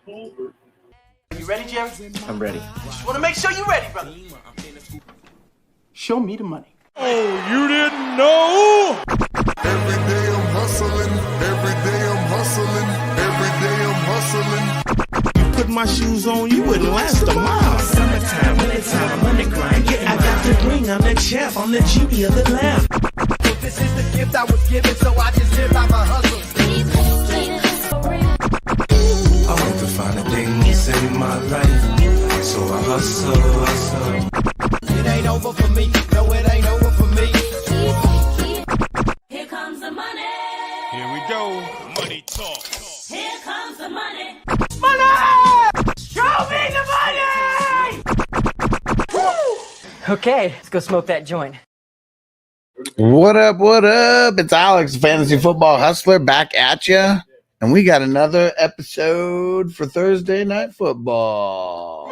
You ready, Jerry? I'm ready. Just want to make sure you're ready, brother. Show me the money. Oh, you didn't know? Every day I'm hustling, every day I'm hustling, every day I'm hustling. You put my shoes on, you wouldn't last a mile. Summertime, wintertime, I'm on the grind. Yeah, I got the ring, I'm the champ, I'm the genie of the lamp. This is the gift I was given, so I just live by my hustle. I want to find a thing to save my life, so I hustle. It ain't over for me, no, it ain't over for me. Here comes the money. Here we go. Money talk. Here comes the money. Money! Show me the money! Okay, let's go smoke that joint. What up? What up? It's Alex, Fantasy Football Hustler, back at you. And we got another episode for Thursday Night Football.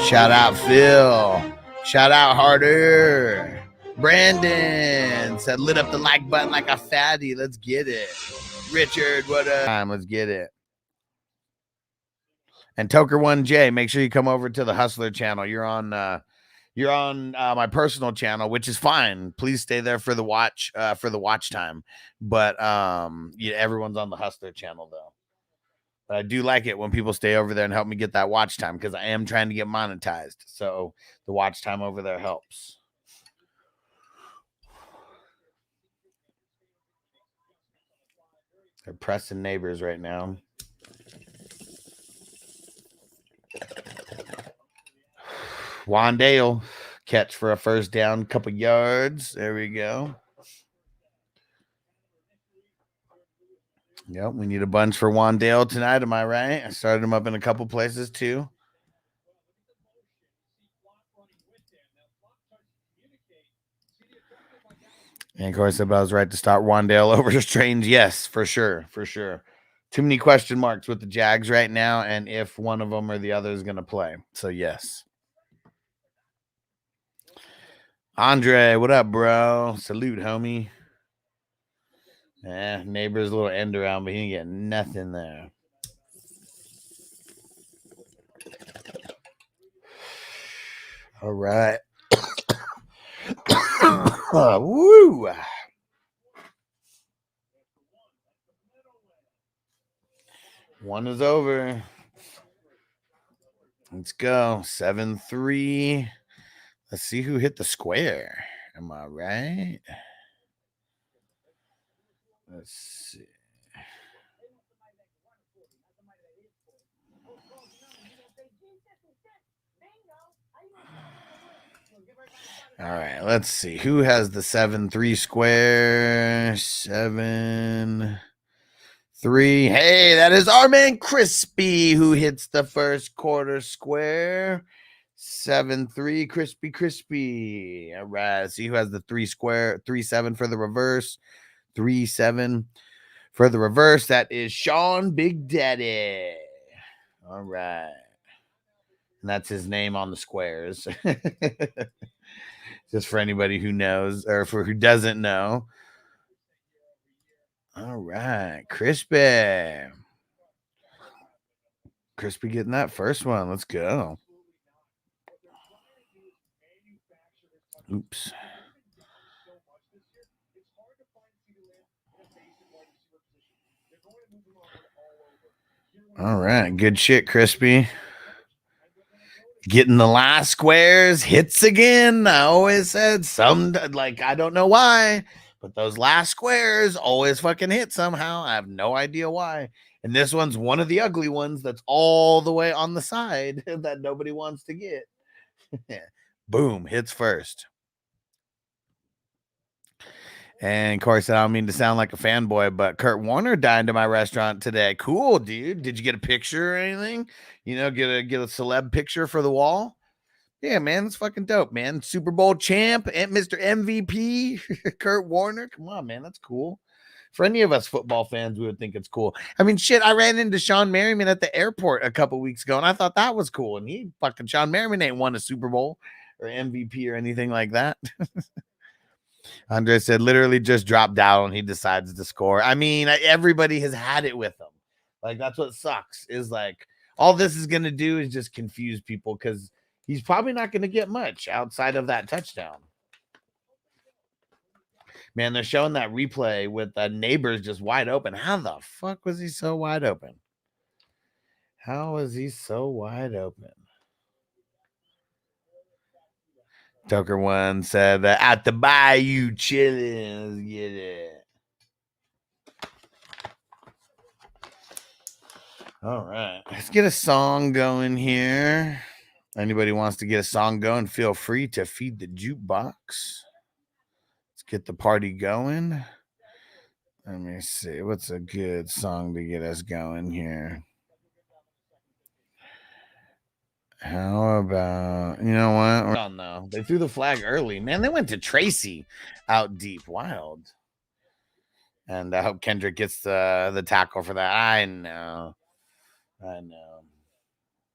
Shout out Phil. Shout out Harder. Brandon said, lit up the like button like a fatty. Let's get it. Richard, what up? Let's get it. And Toker1J, make sure you come over to the Hustler channel. You're on my personal channel, which is fine. Please stay there for the watch time. But yeah, everyone's on the Hustler channel though. But I do like it when people stay over there and help me get that watch time because I am trying to get monetized. So the watch time over there helps. They're pressing neighbors right now. Wandale catch for a first down, couple yards. There we go. Yep, we need a bunch for Wandale tonight. Am I right? I started him up in a couple places too. And of course, I was right to start Wandale over Strange. Yes, for sure. For sure. Too many question marks with the Jags right now, and if one of them or the other is going to play. So, yes. Andre, what up, bro? Salute, homie. Neighbor's a little end around, but he didn't get nothing there. All right. Woo! One is over. Let's go. 7-3. Let's see who hit the square. Am I right? Let's see. All right, let's see. Who has the 7-3 square? 7-3. Hey, that is our man Crispy who hits the first quarter square. 7-3, crispy. All right, let's see who has the 3-7 for the reverse. 3-7 for the reverse. That is Sean Big Daddy. All right. And that's his name on the squares. Just for anybody who knows or for who doesn't know. All right. Crispy. Crispy getting that first one. Let's go. Oops. All right. Good shit, Crispy. Getting the last squares, hits again. I always said I don't know why, but those last squares always fucking hit somehow. I have no idea why. And this one's one of the ugly ones that's all the way on the side that nobody wants to get. Boom, hits first. And of course, I don't mean to sound like a fanboy, but Kurt Warner dined to my restaurant today. Cool, dude. Did you get a picture or anything? You know, get a celeb picture for the wall? Yeah, man, that's fucking dope, man. Super Bowl champ and Mr. MVP, Kurt Warner. Come on, man, that's cool. For any of us football fans, we would think it's cool. I mean, shit, I ran into Sean Merriman at the airport a couple weeks ago, and I thought that was cool. And Sean Merriman ain't won a Super Bowl or MVP or anything like that. Andre said literally just dropped down and he decides to score. I mean, everybody has had it with him. Like, that's what sucks is like all this is going to do is just confuse people because he's probably not going to get much outside of that touchdown. Man, they're showing that replay with the neighbors just wide open. How the fuck was he so wide open? How was he so wide open? Tucker one said that at the bayou chilling. Let's get it. All right. Let's get a song going here. Anybody wants to get a song going, feel free to feed the jukebox. Let's get the party going. Let me see. What's a good song to get us going here? How about, you know what? I don't know. They threw the flag early. Man, they went to Tracy out deep. Wild. And I hope Kendrick gets the tackle for that. I know.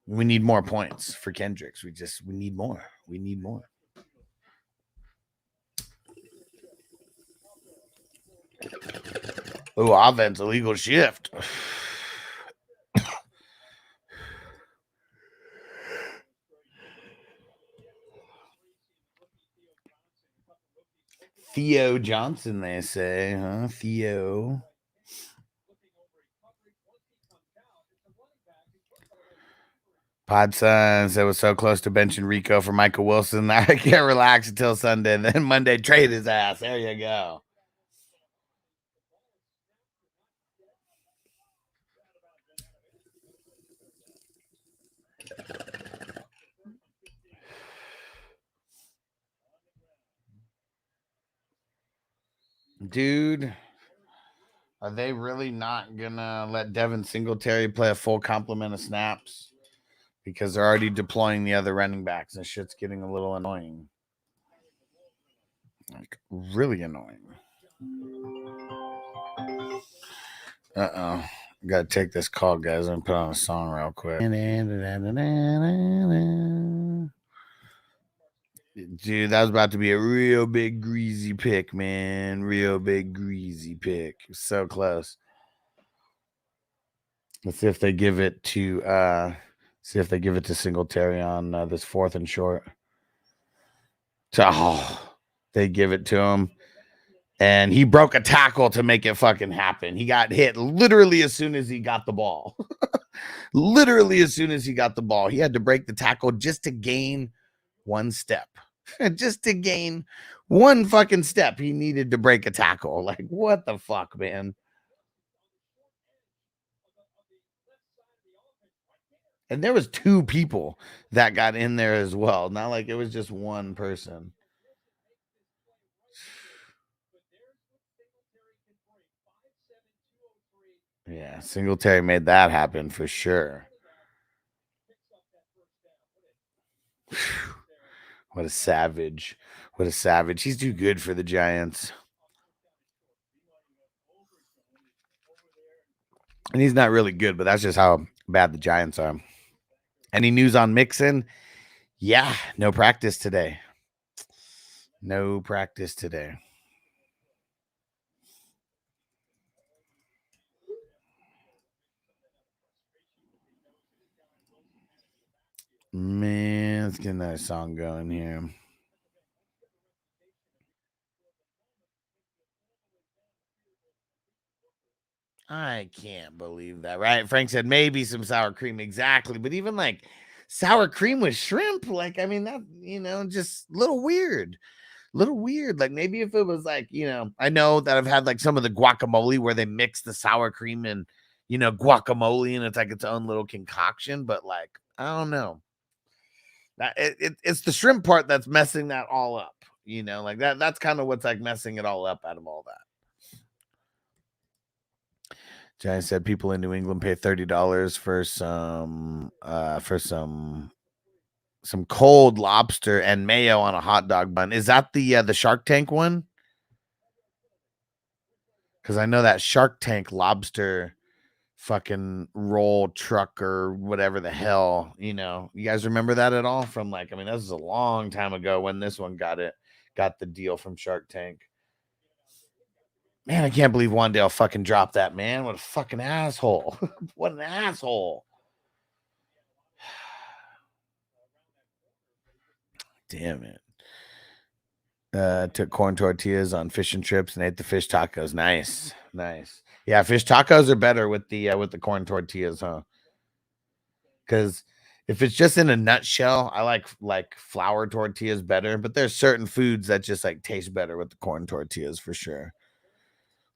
We need more points for Kendricks. We need more. We need more. Oh, offense, illegal shift. Theo Johnson, they say, huh? Theo. Podson said was so close to benching Rico for Michael Wilson. I can't relax until Sunday. And then Monday, trade his ass. There you go. Dude, are they really not gonna let Devin Singletary play a full complement of snaps? Because they're already deploying the other running backs and shit's getting a little annoying. Like, really annoying. Uh-oh. Gotta take this call, guys. I'm gonna put on a song real quick. Dude, that was about to be a real big greasy pick, man. Real big greasy pick. So close. Let's see if they give it to Singletary on this 4th and short. They give it to him. And he broke a tackle to make it fucking happen. He got hit literally as soon as he got the ball. Literally as soon as he got the ball. He had to break the tackle just to gain one step. Just to gain one fucking step, he needed to break a tackle. Like, what the fuck, man? And there was 2 people that got in there as well. Not like it was just one person. Yeah, Singletary made that happen for sure. What a savage. What a savage. He's too good for the Giants. And he's not really good, but that's just how bad the Giants are. Any news on Mixon? Yeah, no practice today. No practice today. Man, let's get another song going here. I can't believe that, right? Frank said maybe some sour cream, exactly. But even like sour cream with shrimp, like, I mean, that, just a little weird. Little weird. Like maybe if it was like, I know that I've had like some of the guacamole where they mix the sour cream and, guacamole and it's like its own little concoction. But like, I don't know. It's the shrimp part that's messing that all up, like that's kind of what's like messing it all up out of all that. Giant said people in New England pay $30 for some cold lobster and mayo on a hot dog bun. Is that the Shark Tank one? Because I know that Shark Tank lobster fucking roll truck or whatever the hell, you guys remember that at all? From like, I mean, this is a long time ago when this one got the deal from Shark Tank. Man, I can't believe Wandale fucking dropped that, man. What a fucking asshole. What an asshole. Damn it. Took corn tortillas on fish and chips and ate the fish tacos. Nice. Nice. Yeah, fish tacos are better with the corn tortillas, huh? Because if it's just in a nutshell, I like flour tortillas better, but there's certain foods that just like taste better with the corn tortillas for sure.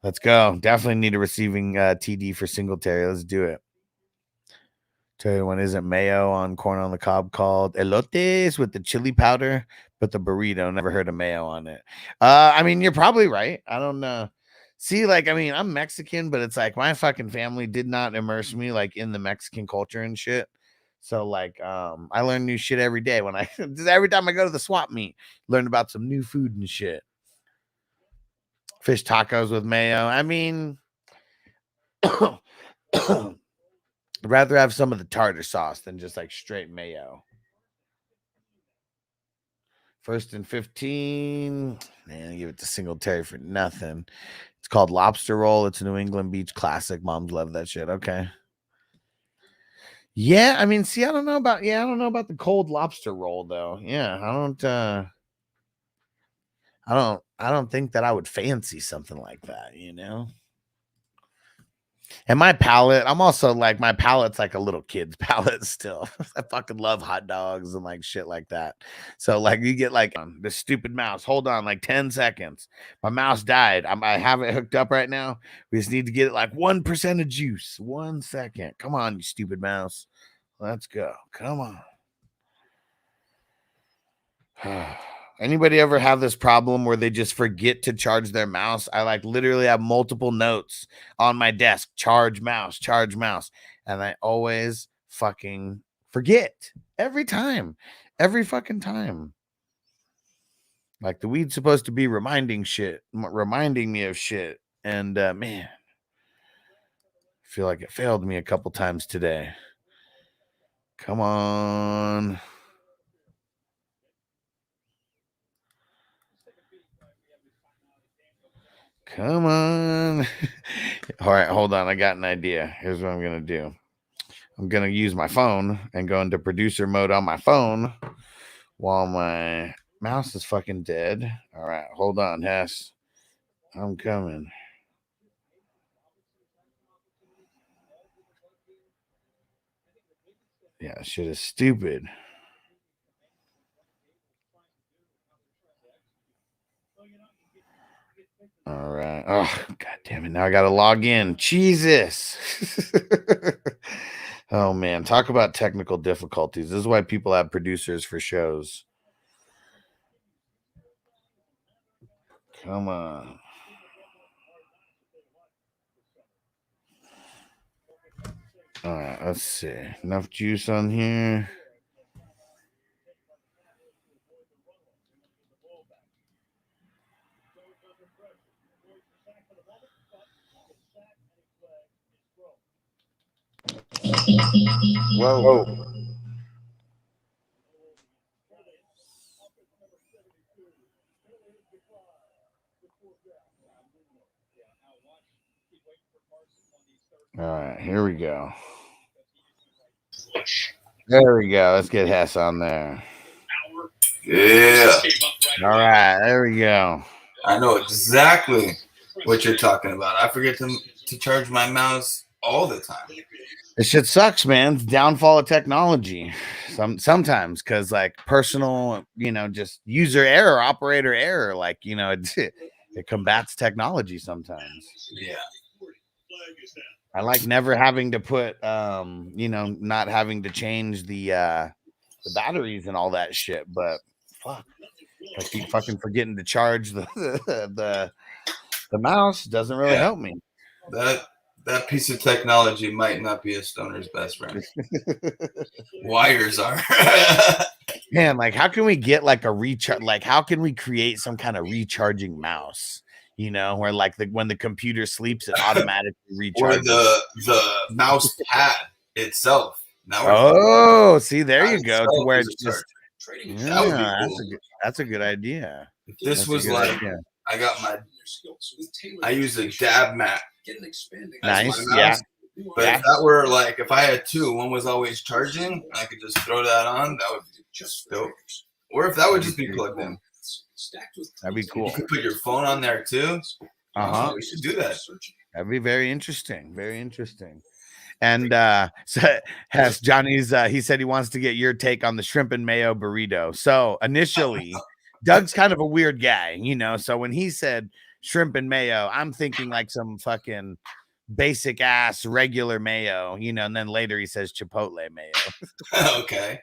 Let's go. Definitely need a receiving TD for Singletary. Let's do it. Tell you one isn't mayo on corn on the cob called elotes with the chili powder, but the burrito never heard of mayo on it. I mean, you're probably right. I don't know. See, like, I mean, I'm Mexican, but it's like my fucking family did not immerse me like in the Mexican culture and shit. So like, I learn new shit every day when every time I go to the swap meet, learn about some new food and shit. Fish tacos with mayo. I mean, I'd rather have some of the tartar sauce than just like straight mayo. 1st and 15. Man, give it to Singletary for nothing. It's called lobster roll. It's a New England beach classic. Moms love that shit. Okay. Yeah, I mean, see, I don't know about the cold lobster roll though. Yeah, I don't think that I would fancy something like that, you know. And my palate, I'm also like, my palate's like a little kid's palate still. I fucking love hot dogs and like shit like that. So like you get like this stupid mouse. Hold on, like 10 seconds. My mouse died. I have it hooked up right now. We just need to get it like 1% of juice. 1 second. Come on, you stupid mouse. Let's go. Come on. Anybody ever have this problem where they just forget to charge their mouse? I like literally have multiple notes on my desk. Charge mouse. And I always fucking forget every time. Every fucking time. Like the weed's supposed to be reminding me of shit. And man, I feel like it failed me a couple times today. Come on. Come on. All right, hold on. I got an idea. Here's what I'm going to do. I'm going to use my phone and go into producer mode on my phone while my mouse is fucking dead. All right, hold on, Hess. I'm coming. Yeah, shit is stupid. All right. Oh, God damn it. Now I got to log in. Jesus. Oh, man. Talk about technical difficulties. This is why people have producers for shows. Come on. All right. Let's see. Enough juice on here. Whoa. All right, here we go. There we go. Let's get Hess on there. Yeah. All right, there we go. I know exactly what you're talking about. I forget to charge my mouse all the time. This shit sucks, man. It's downfall of technology. Sometimes because like personal, just user error, operator error, like it combats technology sometimes. Yeah. I like never having to put not having to change the batteries and all that shit, but fuck. I keep fucking forgetting to charge the mouse. Doesn't really help me. That piece of technology might not be a stoner's best friend. Wires are. Man, like how can we get like a recharge? Like how can we create some kind of recharging mouse? Where like when the computer sleeps, it automatically recharges. Or the mouse pad itself. Now see, there you go. To where it's just that's a good idea. If this was like, I got my I use a dab mat. Nice. Yeah. But if that were like, if I had two, one was always charging, I could just throw that on. That would be just dope. Or if that would just be plugged in. That'd be cool. You could put your phone on there too. We should do that. That'd be very interesting. Very interesting. And so has Johnny's he said he wants to get your take on the shrimp and mayo burrito. So initially, Doug's kind of a weird guy, you know. So when he said shrimp and mayo, I'm thinking like some fucking basic ass regular mayo, you know, and then later he says chipotle mayo. Okay.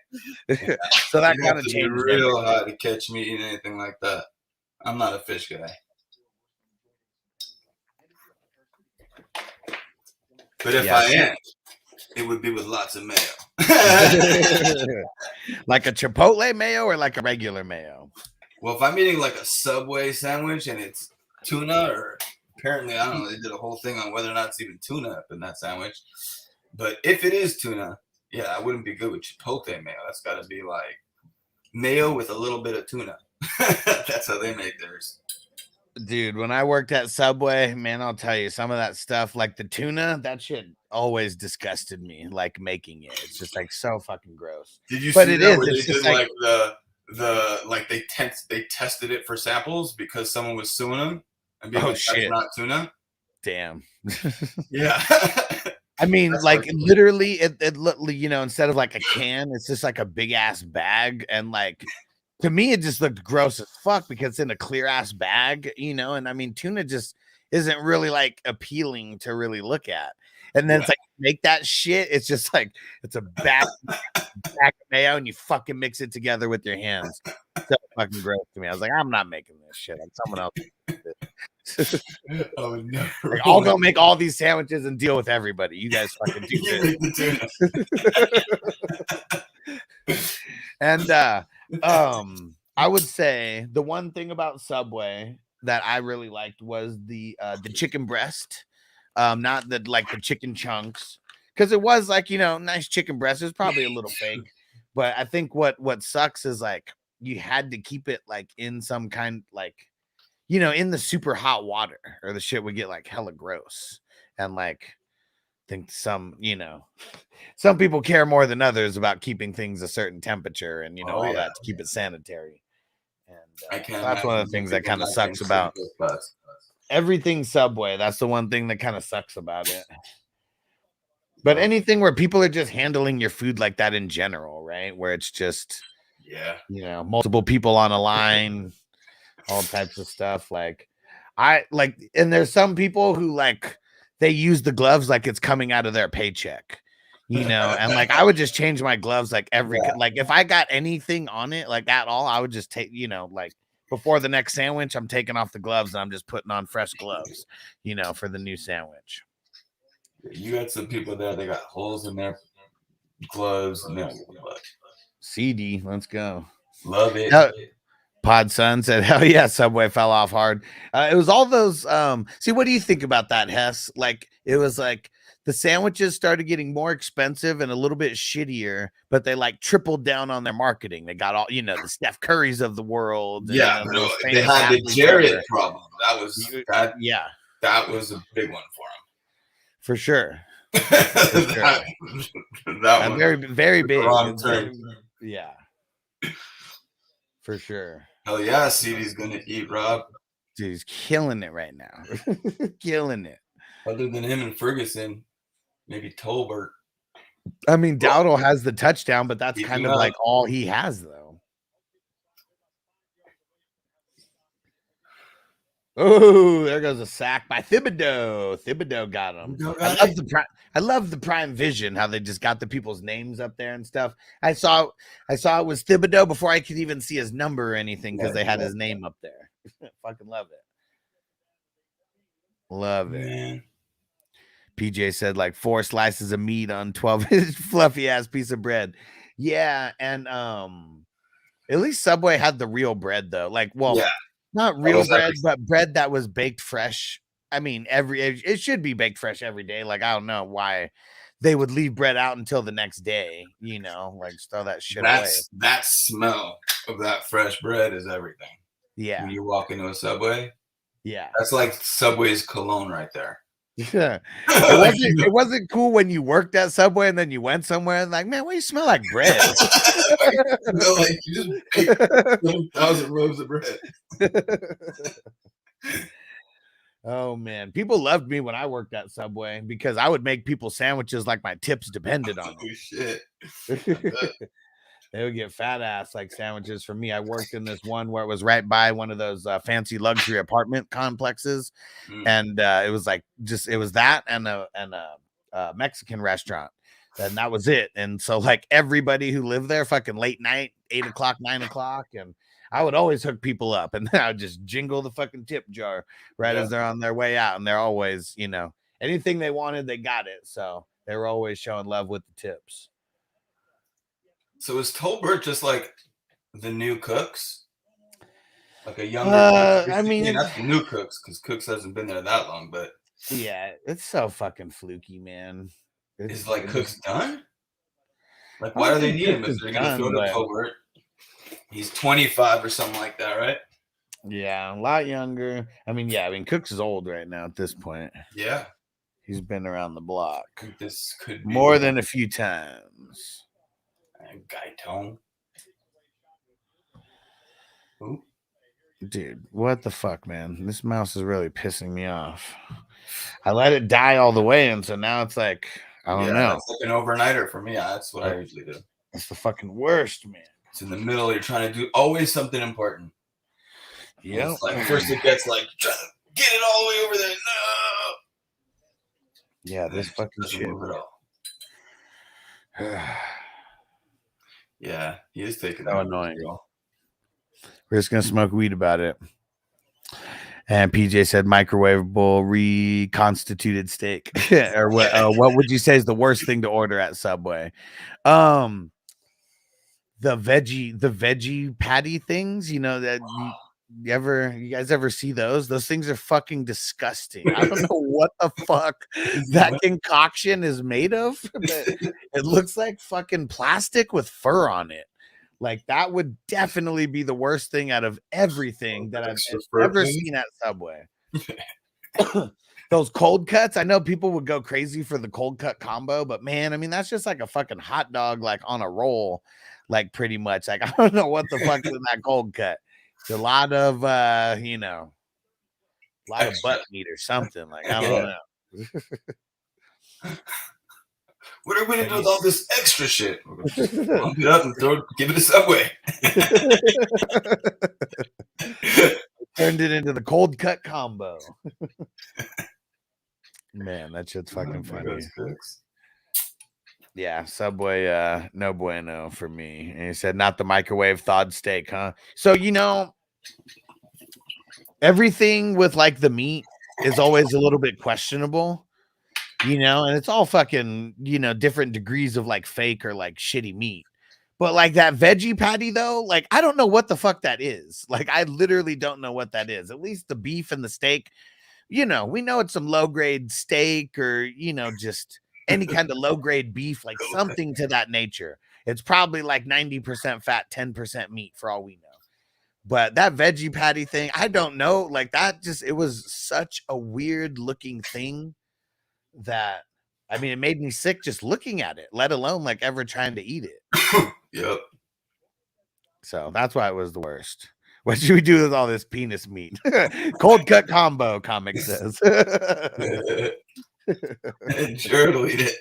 Yeah. So that kind of changed. Real hard to catch me eating anything like that. I'm not a fish guy. But if I am, it would be with lots of mayo. Like a chipotle mayo or like a regular mayo? Well, if I'm eating like a Subway sandwich and it's tuna, or apparently, I don't know, they did a whole thing on whether or not it's even tuna up in that sandwich. But if it is tuna, yeah, I wouldn't be good with chipotle mayo. That's got to be like mayo with a little bit of tuna. That's how they make theirs. Dude, when I worked at Subway, man, I'll tell you, some of that stuff, like the tuna, that shit always disgusted me, like making it. It's just like so fucking gross. Did you but see it that is, where it's they just did like like they tested it for samples because someone was suing them and being like, shit. that's not tuna? Damn. Yeah. I mean, that's like literally it looked, you know, instead of like a can, it's just like a big ass bag. And like to me, it just looked gross as fuck because it's in a clear ass bag, you know. And I mean, tuna just isn't really like appealing to really look at. And then it's like make that shit. It's just like it's a bag of mayo, and you fucking mix it together with your hands. So fucking gross to me. I was like, I'm not making this shit. Like someone else. Oh no! Like, I'll go make all these sandwiches and deal with everybody. You guys fucking do this. And I would say the one thing about Subway that I really liked was the chicken breast. Not the like the chicken chunks, because it was like, you know, nice chicken breast. It was probably a little fake, but I think what sucks is like you had to keep it like in some kind, like, you know, in the super hot water, or the shit would get like hella gross. And like I think some, you know, some people care more than others about keeping things a certain temperature and, you know, all that to keep it sanitary. And that's one of the things that kind of sucks about everything Subway. That's the one thing that kind of sucks about it. But anything where people are just handling your food like that in general, right? Where it's just, you know, multiple people on a line, all types of stuff. Like and there's some people who like, they use the gloves like it's coming out of their paycheck, you know, and like I would just change my gloves like like if I got anything on it like at all, I would just take, you know, like before the next sandwich, I'm taking off the gloves and I'm just putting on fresh gloves, you know, for the new sandwich. You got some people there, they got holes in their gloves. CD, let's go. Love it. Pod Sun said, hell yeah, Subway fell off hard. It was all those. See, what do you think about that, Hess? Like, it was like the sandwiches started getting more expensive and a little bit shittier, but they like tripled down on their marketing. They got all, you know, the Steph Currys of the world. Yeah, they had the Jared problem. That was that. Yeah, that was a big one for them. For sure. that one, very, very big. Yeah, for sure. Hell yeah, CD's gonna eat, Rob. Dude, he's killing it right now. Killing it. Other than him and Ferguson, maybe Tolbert. I mean, Dowdle has the touchdown, but that's kind of like all he has, though. Oh, there goes a sack by Thibodeau. Thibodeau got him. I love the Prime Vision, how they just got the people's names up there and stuff. I saw it was Thibodeau before I could even see his number or anything because they had his name up there. Fucking love it. Love it. Man. PJ said like 4 slices of meat on 12-inch fluffy ass piece of bread. Yeah, and at least Subway had the real bread though. Like, well, not real bread, but bread that was baked fresh. I mean, it should be baked fresh every day. Like, I don't know why they would leave bread out until the next day, you know, like throw that shit away. That smell of that fresh bread is everything. Yeah. When you walk into a Subway, Yeah. That's like Subway's cologne right there. Yeah. It wasn't cool when you worked at Subway and then you went somewhere and like, man, why you smell like bread? Like you just baked 7,000 loaves of bread. Oh man, people loved me when I worked at Subway because I would make people sandwiches like my tips depended on Oh shit. it. They would get fat ass like sandwiches from me. I worked in this one where it was right by one of those fancy luxury apartment complexes, and it was like it was that and a Mexican restaurant, and that was it. And so like everybody who lived there, fucking late night, 8 o'clock, 9 o'clock, and I would always hook people up, and then I would just jingle the fucking tip jar right as they're on their way out, and they're always, you know, anything they wanted, they got it. So they were always showing love with the tips. So is Tolbert just like the new Cooks? Like a younger I mean, that's the new Cooks because Cooks hasn't been there that long, but yeah, it's so fucking fluky, man. Is like Cooks done? Like why do they need him if they're gonna throw to Tolbert? He's 25 or something like that, right? Yeah, a lot younger. I mean, Cooks is old right now at this point. Yeah. He's been around the block. This could be more than a few times. Guy Tone. Ooh. Dude, what the fuck, man? This mouse is really pissing me off. I let it die all the way, and so now it's like, I don't know. It's like an overnighter for me. That's what I usually do. It's the fucking worst, man. It's in the middle. You're trying to do always something important. Yeah. Like first it gets like trying to get it all the way over there. No. Yeah, this fucking shit. Move it all. Yeah, he is taking so annoying. We're just gonna smoke weed about it. And PJ said microwavable reconstituted steak. Or what would you say is the worst thing to order at Subway? The veggie patty things, you know, that you guys ever see those? Those things are fucking disgusting. I don't know what the fuck that concoction is made of, but it looks like fucking plastic with fur on it. Like that would definitely be the worst thing out of everything that I've ever seen at Subway. Those cold cuts, I know people would go crazy for the cold cut combo, but man, I mean, that's just like a fucking hot dog, like on a roll, like pretty much. Like, I don't know what the fuck is in that cold cut. It's a lot of, you know, a lot of butt meat or something. Like, I don't know. What are we gonna do with all this extra shit? We're gonna just pump it up and give it a Subway. Turned it into the cold cut combo. Man, that shit's fucking funny. Yeah, Subway, no bueno for me. And he said, not the microwave thawed steak, huh? So, you know, everything with like the meat is always a little bit questionable, you know, and it's all fucking, you know, different degrees of like fake or like shitty meat. But like that veggie patty, though, like I don't know what the fuck that is. Like I literally don't know what that is. At least the beef and the steak, you know, we know it's some low grade steak or, you know, just any kind of low grade beef, like something to that nature. It's probably like 90% fat, 10% meat for all we know. But that veggie patty thing, I don't know. Like that just, it was such a weird looking thing that, I mean, it made me sick just looking at it, let alone like ever trying to eat it. Yep. So that's why it was the worst. What should we do with all this penis meat? Cold cut combo, comic says. Sure to eat it.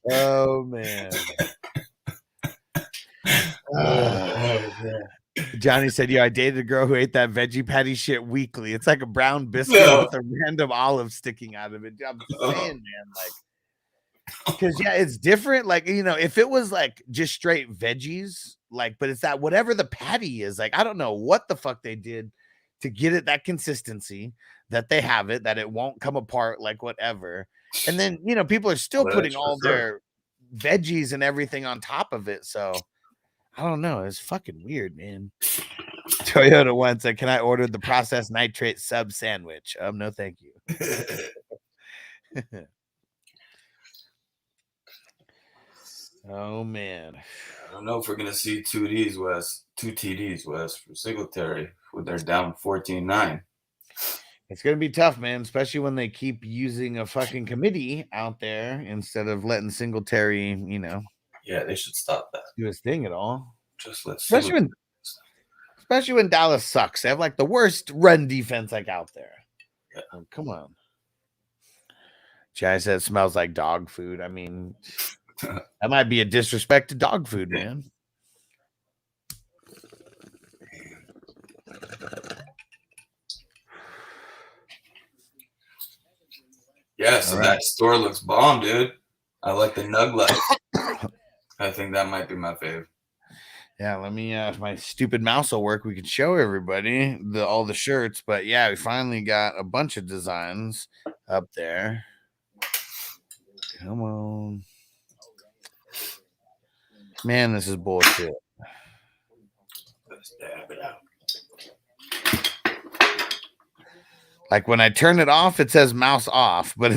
Oh man. Johnny said, yeah, I dated a girl who ate that veggie patty shit weekly. It's like a brown biscuit with a random olive sticking out of it. I'm saying, man, like, because yeah, it's different. Like, you know, if it was like just straight veggies, like, but it's that whatever the patty is, like, I don't know what the fuck they did to get it that consistency, that they have it, that it won't come apart, like whatever. And then, you know, people are still putting all their veggies and everything on top of it. So I don't know. It's fucking weird, man. Toyota once said, can I order the processed nitrate sub sandwich? No, thank you. Oh man. I don't know if we're gonna see two TDs West for Singletary when they're down 14-9. It's gonna be tough, man, especially when they keep using a fucking committee out there instead of letting Singletary, Yeah, they should stop that. do his thing at all. Just let Especially when Dallas sucks. They have like the worst run defense out there. Yeah. Oh, come on. Jai said it smells like dog food. I mean, that might be a disrespect to dog food, man. Yeah, so that store looks bomb, dude. I like the Nug Life. I think that might be my fave. Yeah, let me if my stupid mouse will work, we could show everybody all the shirts. But yeah, we finally got a bunch of designs up there. Come on. Man, this is bullshit. Let's dab it out. Like when I turn it off, it says mouse off, but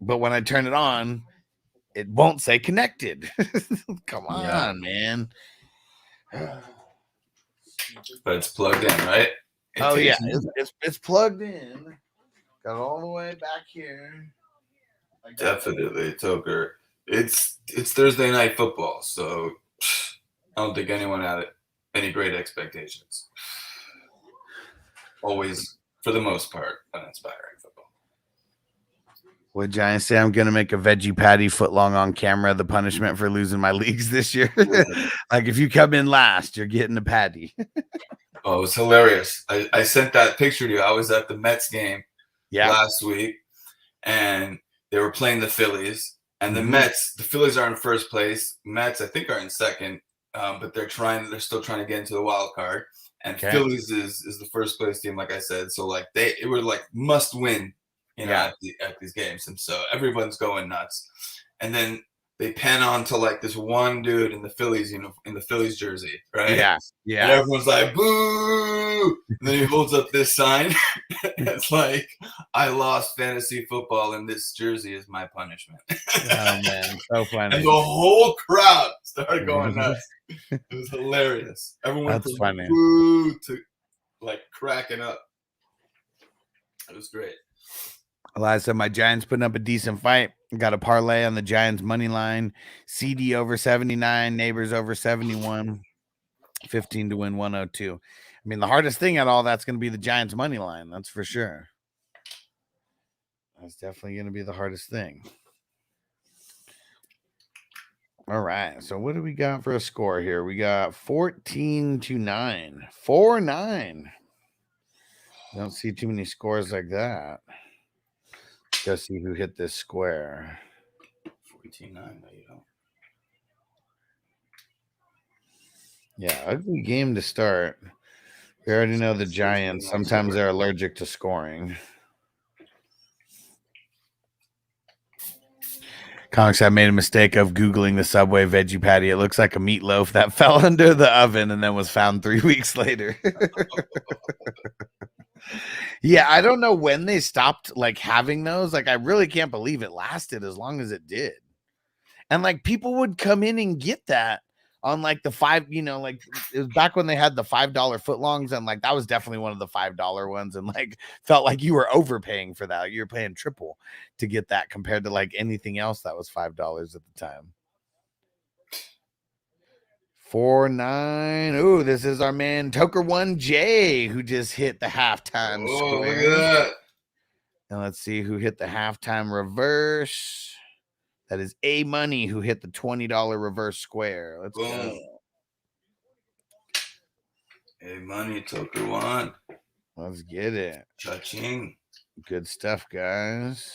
but when I turn it on, it won't say connected. Come on, man. But it's plugged in, right? It's plugged in. Got it all the way back here. Definitely, Toker. It's Thursday night football, so I don't think anyone had any great expectations. Always, for the most part, uninspiring football. Would Giants say I'm going to make a veggie patty foot long on camera the punishment for losing my leagues this year? Like if you come in last, you're getting a patty. Oh, it was hilarious. I sent that picture to you. I was at the Mets game last week, and they were playing the Phillies. And the Phillies are in first place. Mets, I think, are in second, but they're still trying to get into the wild card. And Phillies is the first place team, like I said. So like it were like must win, at these games, and so everyone's going nuts. And then they pan on to like this one dude in the Phillies, in the Phillies jersey, right? Yeah. And everyone's like, boo! And then he holds up this sign. It's like, I lost fantasy football, and this jersey is my punishment. Oh man, so funny. And the whole crowd started going nuts. It was hilarious. Everyone That's funny. Boo to like cracking up. It was great. Elias said my Giants putting up a decent fight. Got a parlay on the Giants money line. CD over 79, Neighbors over 71. 15 to win 102. I mean, the hardest thing at all that's going to be the Giants money line. That's for sure. That's definitely going to be the hardest thing. All right. So what do we got for a score here? We got 14-9. 4-9. Don't see too many scores like that. Go see who hit this square. 14-9, there you go. Yeah, ugly game to start. We already know the Giants. Sometimes they're allergic to scoring. Comics, I made a mistake of Googling the Subway veggie patty. It looks like a meatloaf that fell under the oven and then was found 3 weeks later. Yeah, I don't know when they stopped like having those. Like, I really can't believe it lasted as long as it did. And like people would come in and get that on like the like it was back when they had the $5 footlongs, and like that was definitely one of the $5 ones, and like felt like you were overpaying for that. You were paying triple to get that compared to like anything else that was $5 at the time. 4-9. Ooh, this is our man Toker1J who just hit the halftime square. Look at that. And let's see who hit the halftime reverse. That is A Money who hit the $20 reverse square. Let's go. A Money, Toker1. Let's get it. Cha-ching. Good stuff, guys.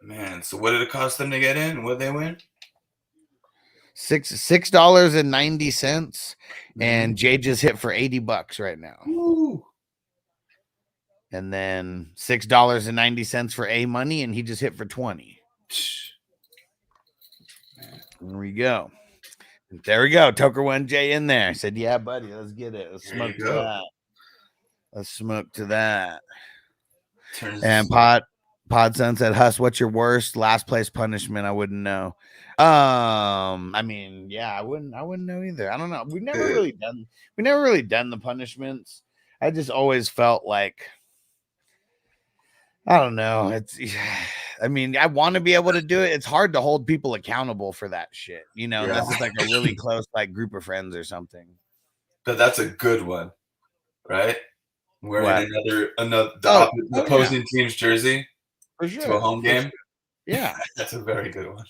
Man, so what did it cost them to get in? What did they win? $6.90, and Jay just hit for $80 right now. Woo. And then $6.90 for A Money, and he just hit for 20. There we go. There we go. Toker1J in there. I said, yeah, buddy, let's get it. Let's smoke to that. Let's smoke to that. And Podson said, Huss, what's your worst last place punishment? I wouldn't know. I mean, yeah, I wouldn't know either. I don't know. We've never really done the punishments. I just always felt like, I don't know. I mean, I want to be able to do it. It's hard to hold people accountable for that shit, unless it's like a really close like group of friends or something. But that's a good one, right? Wearing another opposing team's jersey for sure to a home game. Sure. Yeah, that's a very good one.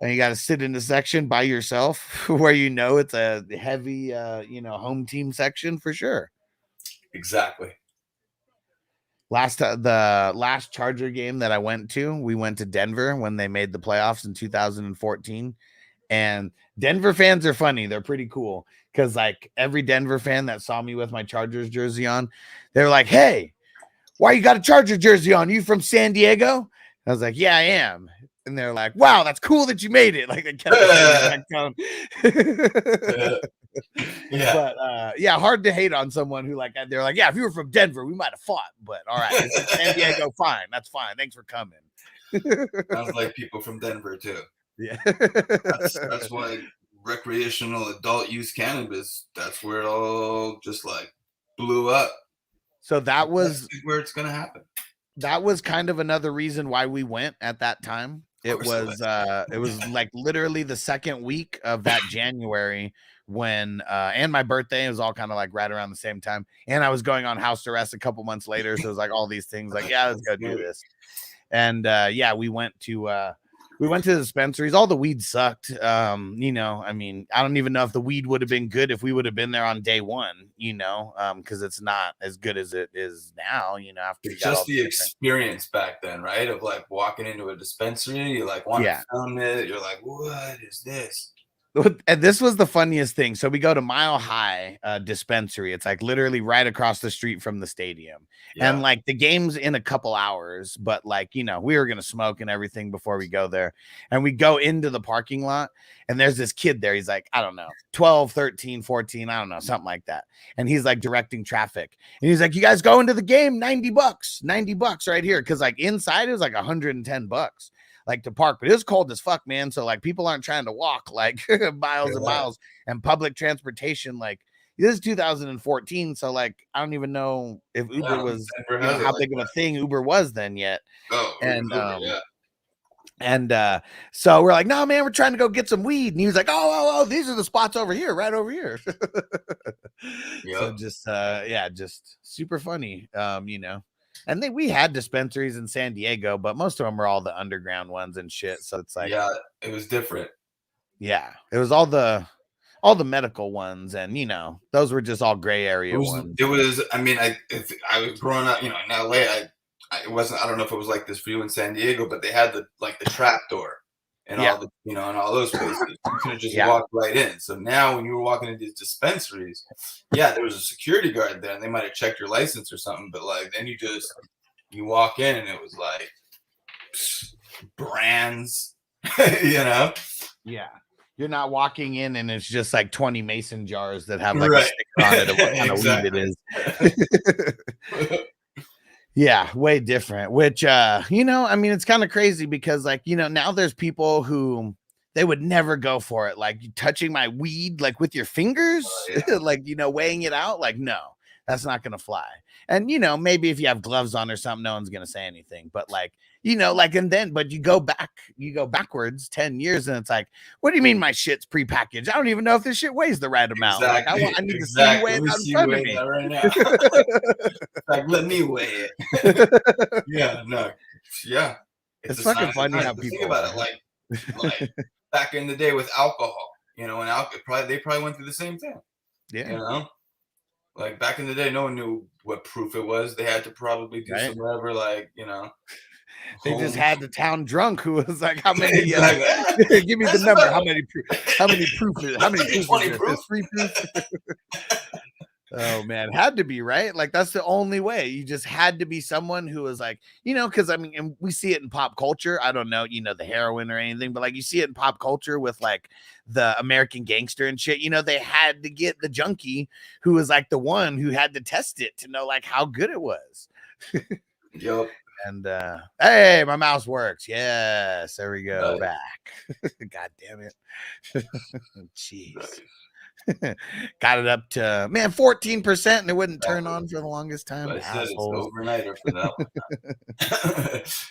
And you got to sit in the section by yourself where it's a heavy, home team section for sure. Exactly. The last Charger game that I went to, we went to Denver when they made the playoffs in 2014. And Denver fans are funny. They're pretty cool because like every Denver fan that saw me with my Chargers jersey on, they're like, hey, why you got a Charger jersey on? You from San Diego? I was like, yeah, I am. And they're like, wow, that's cool that you made it. Like they kept back down. Yeah. But yeah, hard to hate on someone who like they're like, yeah, if you were from Denver, we might have fought, but all right, it's San Diego, fine, that's fine. Thanks for coming. Sounds like people from Denver too. Yeah. That's why recreational adult use cannabis, that's where it all just like blew up. So that was where it's gonna happen. That was kind of another reason why we went at that time. It was like literally the second week of that January when and my birthday, it was all kind of like right around the same time. And I was going on house arrest a couple months later. So it was like all these things like, yeah, let's go do this. And yeah, we went to the dispensaries. All the weed sucked. I mean, I don't even know if the weed would have been good if we would have been there on day one, because it's not as good as it is now, after it's just the experience back then, right? Of like walking into a dispensary, you like want to film it, you're like, what is this? And this was the funniest thing. So we go to Mile High dispensary. It's like literally right across the street from the stadium. Yeah. And like the game's in a couple hours, but like, we were going to smoke and everything before we go there. And we go into the parking lot and there's this kid there. He's like, I don't know, 12, 13, 14, I don't know, something like that. And he's like directing traffic. And he's like, you guys go into the game, $90 right here. Cause like inside it was like $110. Like to park, but it's cold as fuck, man. So like people aren't trying to walk like miles and miles, and public transportation. Like this is 2014, so like I don't even know if Uber was how big of a thing Uber was then yet. Oh, and so we're like, no, man, we're trying to go get some weed, and he was like, oh, these are the spots over here, right over here. So just just super funny, And we had dispensaries in San Diego, but most of them were all the underground ones and shit. So it's like, yeah, it was different. Yeah, it was all the medical ones, and those were just all gray area ones. It was. I mean, I was growing up, in LA. It wasn't. I don't know if it was like this for you in San Diego, but they had the trap door and all the and all those places. You couldn't just walk right in. So now when you were walking into these dispensaries, there was a security guard there, and they might have checked your license or something. But like then you walk in, and it was like brands, Yeah, you're not walking in, and it's just like 20 mason jars that have like a sticker on it of what kind of weed it is. Yeah, way different, which, I mean, it's kind of crazy because like, now there's people who they would never go for it. Like touching my weed, like with your fingers, like, weighing it out. Like, no, that's not going to fly. And, maybe if you have gloves on or something, no one's going to say anything, but like, but you go backwards 10 years and it's like, what do you mean my shit's prepackaged? I don't even know if this shit weighs the right amount. Exactly. Like I need to see you weigh it out in front of me. Right now. Like, let me weigh it. Yeah. It's fucking funny how people think about it. Like back in the day with alcohol, and they probably went through the same thing. Yeah. Like back in the day, no one knew what proof it was. They had to probably do some whatever, They just had the town drunk who was like, how many give me the number, how many proof how many proof is this? 3 proof? Oh man, had to be, right? Like that's the only way. You just had to be someone who was like, because I mean, and we see it in pop culture. I don't know, the heroin or anything, but like you see it in pop culture with like the American Gangster and shit. They had to get the junkie who was like the one who had to test it to know like how good it was. Yep. And hey, my mouse works. Yes, there we go. Right. Back. God damn it. Jeez. Right. Got it up to 14% and it wouldn't turn on for the longest time. But I said it's Assholes. overnighter for that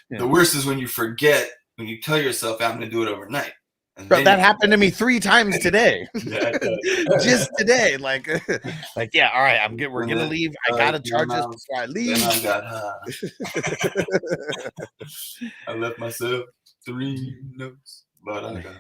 one. The worst is when you forget, when you tell yourself, I'm going to do it overnight. And Bro, then that you happened to me 3 times today. Yeah, it does. Just today. Like, yeah, all right, we're gonna leave. I gotta charge this mouse, before I Then leave. I got I left myself 3 notes, but I got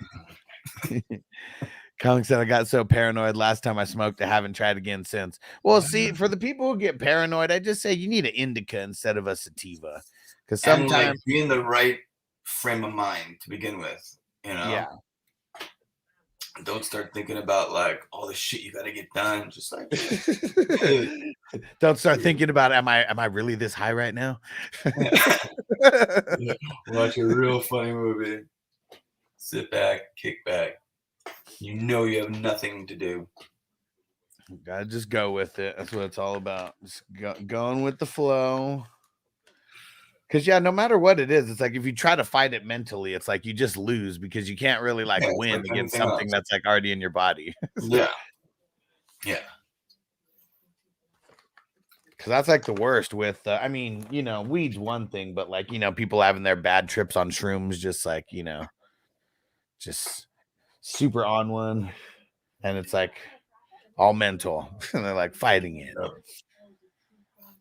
Kong said I got so paranoid last time I smoked, I haven't tried again since. Well, see, for the people who get paranoid, I just say you need an indica instead of a sativa. Because and like sometimes be in the right frame of mind to begin with, you know. yeah. Don't start thinking about like all the shit you got to get done. Just like Don't start thinking about am I really this high right now? watch a real funny movie. Sit back, kick back. You know you have nothing to do. Gotta just go with it. That's what it's all about. Just going with the flow. Because yeah, no matter what it is, it's like if you try to fight it mentally, it's like you just lose because you can't really like win like against anything something else. that's like already in your body. Yeah. Yeah. Because that's like the worst with, I mean, you know, weed's one thing, but like, you know, people having their bad trips on shrooms, just like, you know, just super on one. And it's like all mental. And they're like fighting it.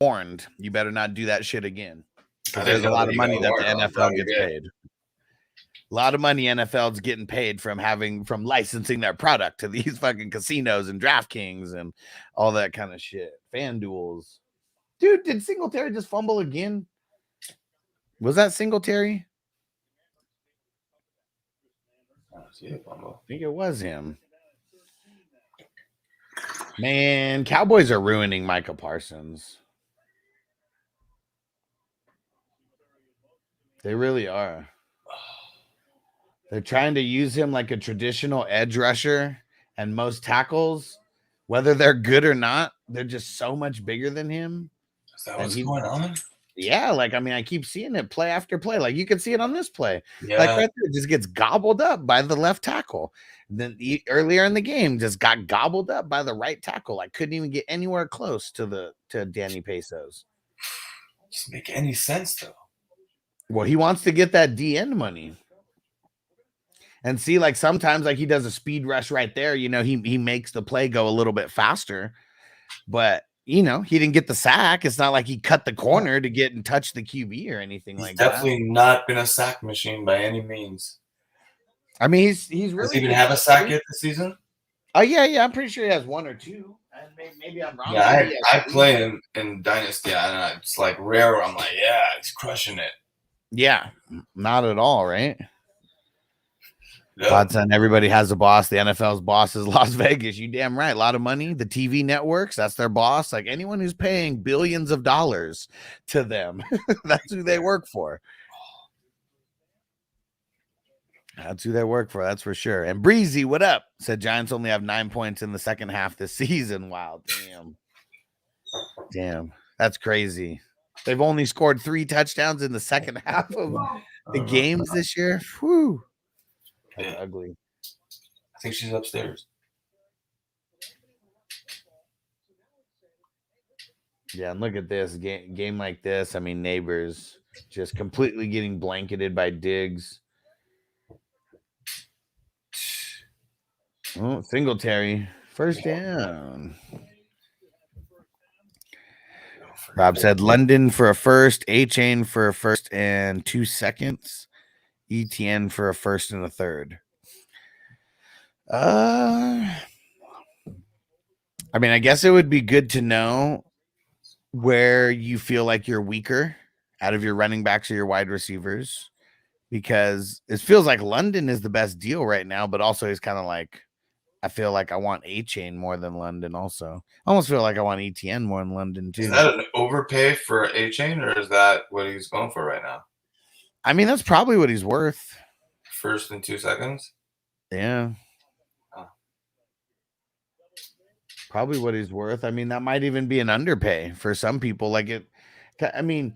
Warned, you better not do that shit again. Because there's a lot of money that the NFL gets paid. A lot of money NFL's getting paid from licensing their product to these fucking casinos and DraftKings and all that kind of shit. FanDuels. Dude, did Singletary just fumble again? Was that Singletary? I think it was him. Man, Cowboys are ruining Micah Parsons. They really are. They're trying to use him like a traditional edge rusher, and most tackles, whether they're good or not, they're just so much bigger than him. Is that what's going on? Yeah, like I mean, I keep seeing it play after play. Like you can see it on this play. Yeah. Like right there, it just gets gobbled up by the left tackle. And then earlier in the game, just got gobbled up by the right tackle. I couldn't even get anywhere close to Danny Pesos. Doesn't make any sense though. Well, he wants to get that DN money. And see, like sometimes like he does a speed rush right there, you know, he makes the play go a little bit faster, but you know, he didn't get the sack. It's not like he cut the corner to get and touch the QB or anything like that. Definitely not been a sack machine by any means. I mean, he's really does he even have a sack yet this season? Oh yeah, I'm pretty sure he has 1 or 2. Maybe I'm wrong. Yeah, I play him in Dynasty, and it's like rare where I'm like, yeah, he's crushing it. Yeah, not at all, right? Yep. Godson, everybody has a boss. The NFL's boss is Las Vegas. You damn right. A lot of money. The TV networks, that's their boss. Like anyone who's paying billions of dollars to them, that's who they work for. That's who they work for. That's for sure. And Breezy, what up? Said Giants only have 9 points in the second half this season. Wow. Damn. That's crazy. They've only scored 3 touchdowns in the second half of the games this year. Whew. Yeah. Ugly. I think she's upstairs. Yeah, and look at this game like this. I mean, Neighbors just completely getting blanketed by Diggs. Oh, Singletary, first down. Rob said London for a first, A-Chain for a first and 2 seconds. ETN for a first and a third. I mean, I guess it would be good to know where you feel like you're weaker out of your running backs or your wide receivers, because it feels like London is the best deal right now, but also he's kind of like, I feel like I want A-Chain more than London also. I almost feel like I want ETN more than London too. Is that an overpay for A-Chain, or is that what he's going for right now? I mean, that's probably what he's worth. First and 2 seconds? Yeah. Oh. Probably what he's worth. I mean, that might even be an underpay for some people. Like it, I mean,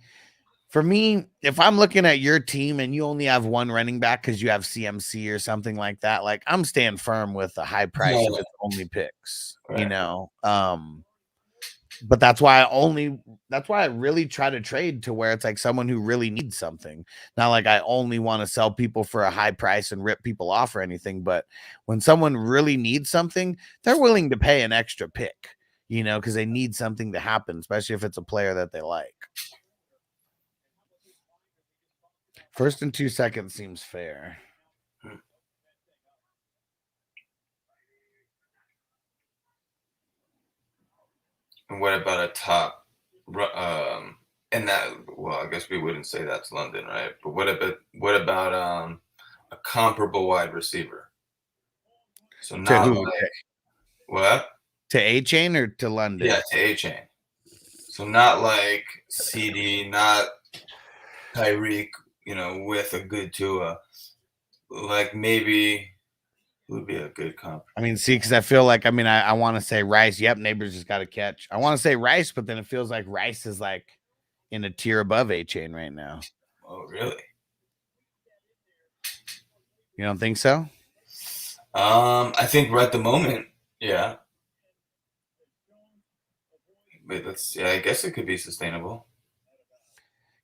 For me, if I'm looking at your team and you only have one running back because you have CMC or something like that, like I'm staying firm with a high price if it's only picks, you Right. know. But that's why I really try to trade to where it's like someone who really needs something. Not like I only want to sell people for a high price and rip people off or anything, but when someone really needs something, they're willing to pay an extra pick, you know, because they need something to happen, especially if it's a player that they like. 1st and 2 seconds seems fair. And what about a top? And that, well, I guess we wouldn't say that's London, right? But what about a comparable wide receiver? So To not who? like what? To A-Chain or to London? Yeah, to A-Chain. So not like CD, not Tyreek, you know, with a good Tua. Like maybe would be a good comp. I mean, see, because I feel like, I want to say Rice. Yep, Neighbors just got to catch. I want to say Rice, but then it feels like Rice is like in a tier above A-Chain right now. Oh, really? You don't think so? I think right at the moment, yeah. But I guess it could be sustainable.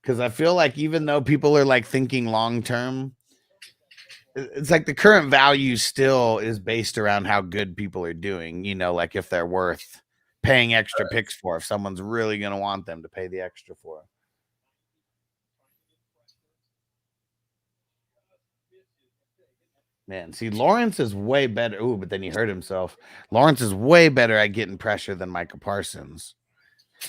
Because I feel like even though people are like thinking long term, it's like the current value still is based around how good people are doing, you know, like if they're worth paying extra picks for, if someone's really going to want them to pay the extra for. Man, see, Lawrence is way better. Ooh, but then he hurt himself. Lawrence is way better at getting pressure than Micah Parsons.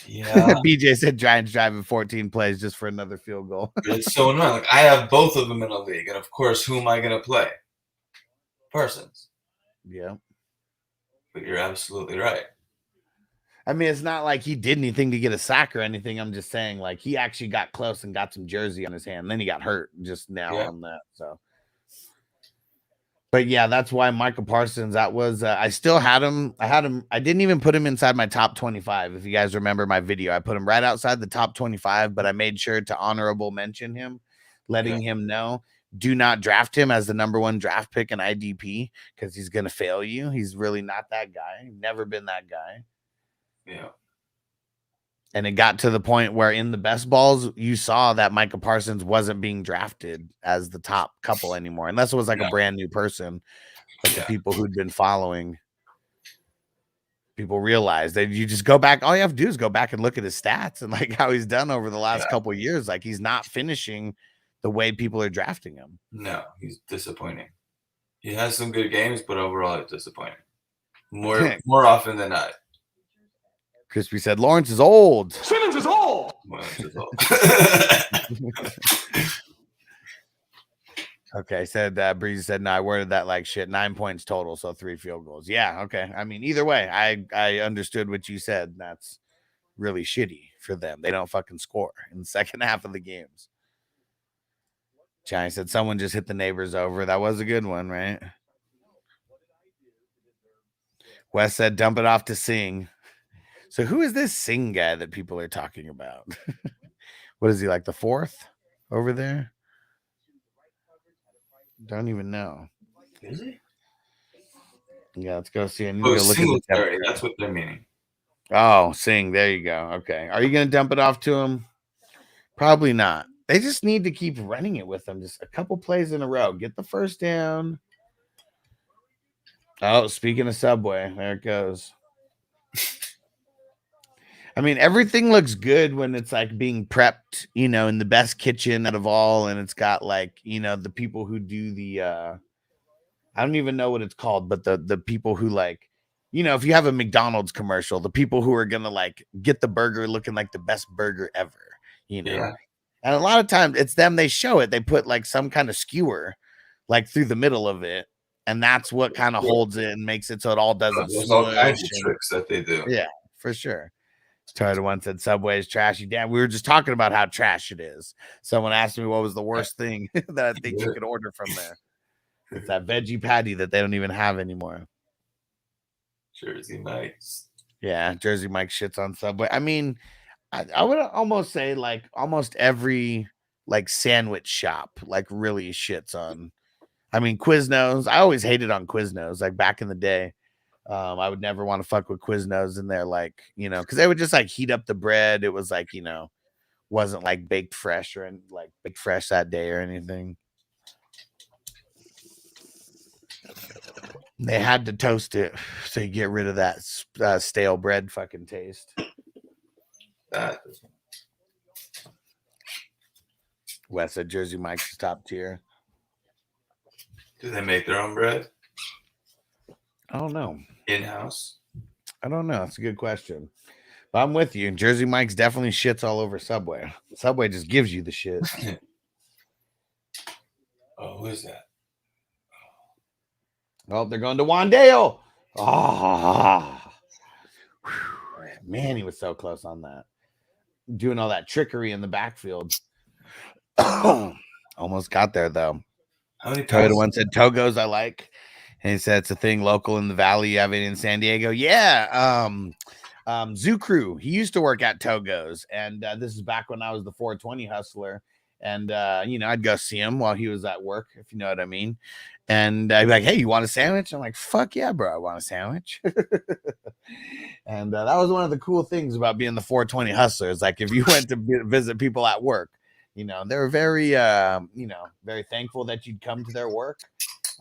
Yeah. BJ said Giants driving 14 plays just for another field goal. It's so annoying. Like I have both of them in a league, and of course, who am I going to play? Parsons. Yeah. But you're absolutely right. I mean, it's not like he did anything to get a sack or anything. I'm just saying, like, he actually got close and got some jersey on his hand. Then he got hurt just now on that. So, but yeah, that's why Michael Parsons, that was, I still had him. I didn't even put him inside my top 25. If you guys remember my video, I put him right outside the top 25, but I made sure to honorable mention him, letting him know, do not draft him as the #1 draft pick in IDP because he's going to fail you. He's really not that guy. Never been that guy. Yeah. And it got to the point where in the best balls, you saw that Micah Parsons wasn't being drafted as the top couple anymore, unless it was like a brand new person. But the people who'd been following, people realized that you just go back. All you have to do is go back and look at his stats and like how he's done over the last couple of years. Like he's not finishing the way people are drafting him. No, he's disappointing. He has some good games, but overall, it's disappointing. More often than not. Crispy said Lawrence is old. Simmons is old. Okay, said Breezy said no. I worded that like shit. 9 points total, so 3 field goals. Yeah, okay. I mean, either way, I understood what you said. That's really shitty for them. They don't fucking score in the second half of the games. Johnny said someone just hit the neighbors over. That was a good one, right? Wes said dump it off to Sing. So who is this Sing guy that people are talking about? What is he, like the 4th over there? Don't even know. Is he? Yeah, let's go see. I need to go look Singletary, that's what they're meaning. Oh, Sing. There you go. Okay. Are you going to dump it off to him? Probably not. They just need to keep running it with them. Just a couple plays in a row. Get the first down. Oh, speaking of Subway, there it goes. I mean, everything looks good when it's like being prepped, you know, in the best kitchen out of all. And it's got like, you know, the people who do the, I don't even know what it's called, but the people who like, you know, if you have a McDonald's commercial, the people who are going to like get the burger looking like the best burger ever, you know? Yeah. And a lot of times it's them, they show it. They put like some kind of skewer like through the middle of it. And that's what kind of holds it and makes it so it all doesn't There's all kinds of tricks that they do. Yeah, for sure. Toyota one said Subway is trashy. Damn, we were just talking about how trash it is. Someone asked me what was the worst thing that I think you could order from there. It's that veggie patty that they don't even have anymore. Jersey Mike's. Yeah, Jersey Mike shits on Subway. I mean, I would almost say like almost every like sandwich shop like really shits on. I mean, Quiznos. I always hated on Quiznos. Like back in the day, I would never want to fuck with Quiznos, and they're like, because they would just like heat up the bread. It was like, wasn't like baked fresh or like baked fresh that day or anything. They had to toast it so you get rid of that stale bread fucking taste. Wes said Jersey Mike's top tier. Do they make their own bread? I don't know. In-house? I don't know. It's a good question. But I'm with you. Jersey Mike's definitely shits all over Subway. Subway just gives you the shit. Oh, who is that? Oh, they're going to Wandale. Oh, man, he was so close on that. Doing all that trickery in the backfield. Almost got there, though. Toyota one said Togo's I like. And he said it's a thing local in the valley. You have it in San Diego. Yeah. Zoo Crew. He used to work at Togo's. And this is back when I was the 420 hustler. And, I'd go see him while he was at work, if you know what I mean. And I'd be like, hey, you want a sandwich? I'm like, fuck yeah, bro. I want a sandwich. And that was one of the cool things about being the 420 hustlers. Like if you went to visit people at work, they were very, very thankful that you'd come to their work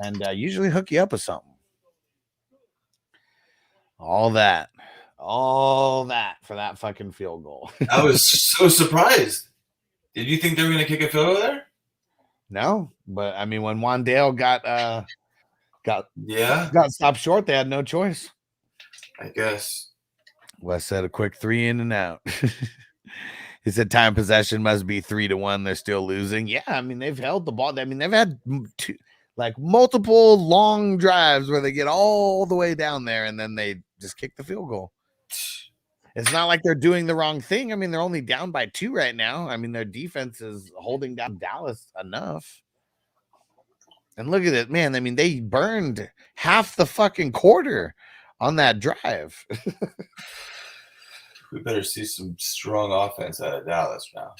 and usually hook you up with something. All that for that fucking field goal. I was so surprised. Did you think they were going to kick a field goal there? No, but I mean, when Wandale got stopped short, they had no choice. I guess. Wes said a quick 3 in and out. He said time possession must be 3-1. They're still losing. Yeah, I mean, they've held the ball. I mean, they've had multiple long drives where they get all the way down there and then they just kick the field goal. It's not like they're doing the wrong thing. I mean, they're only down by 2 right now. I mean, their defense is holding down Dallas enough. And look at it, man. I mean, they burned half the fucking quarter on that drive. We better see some strong offense out of Dallas now.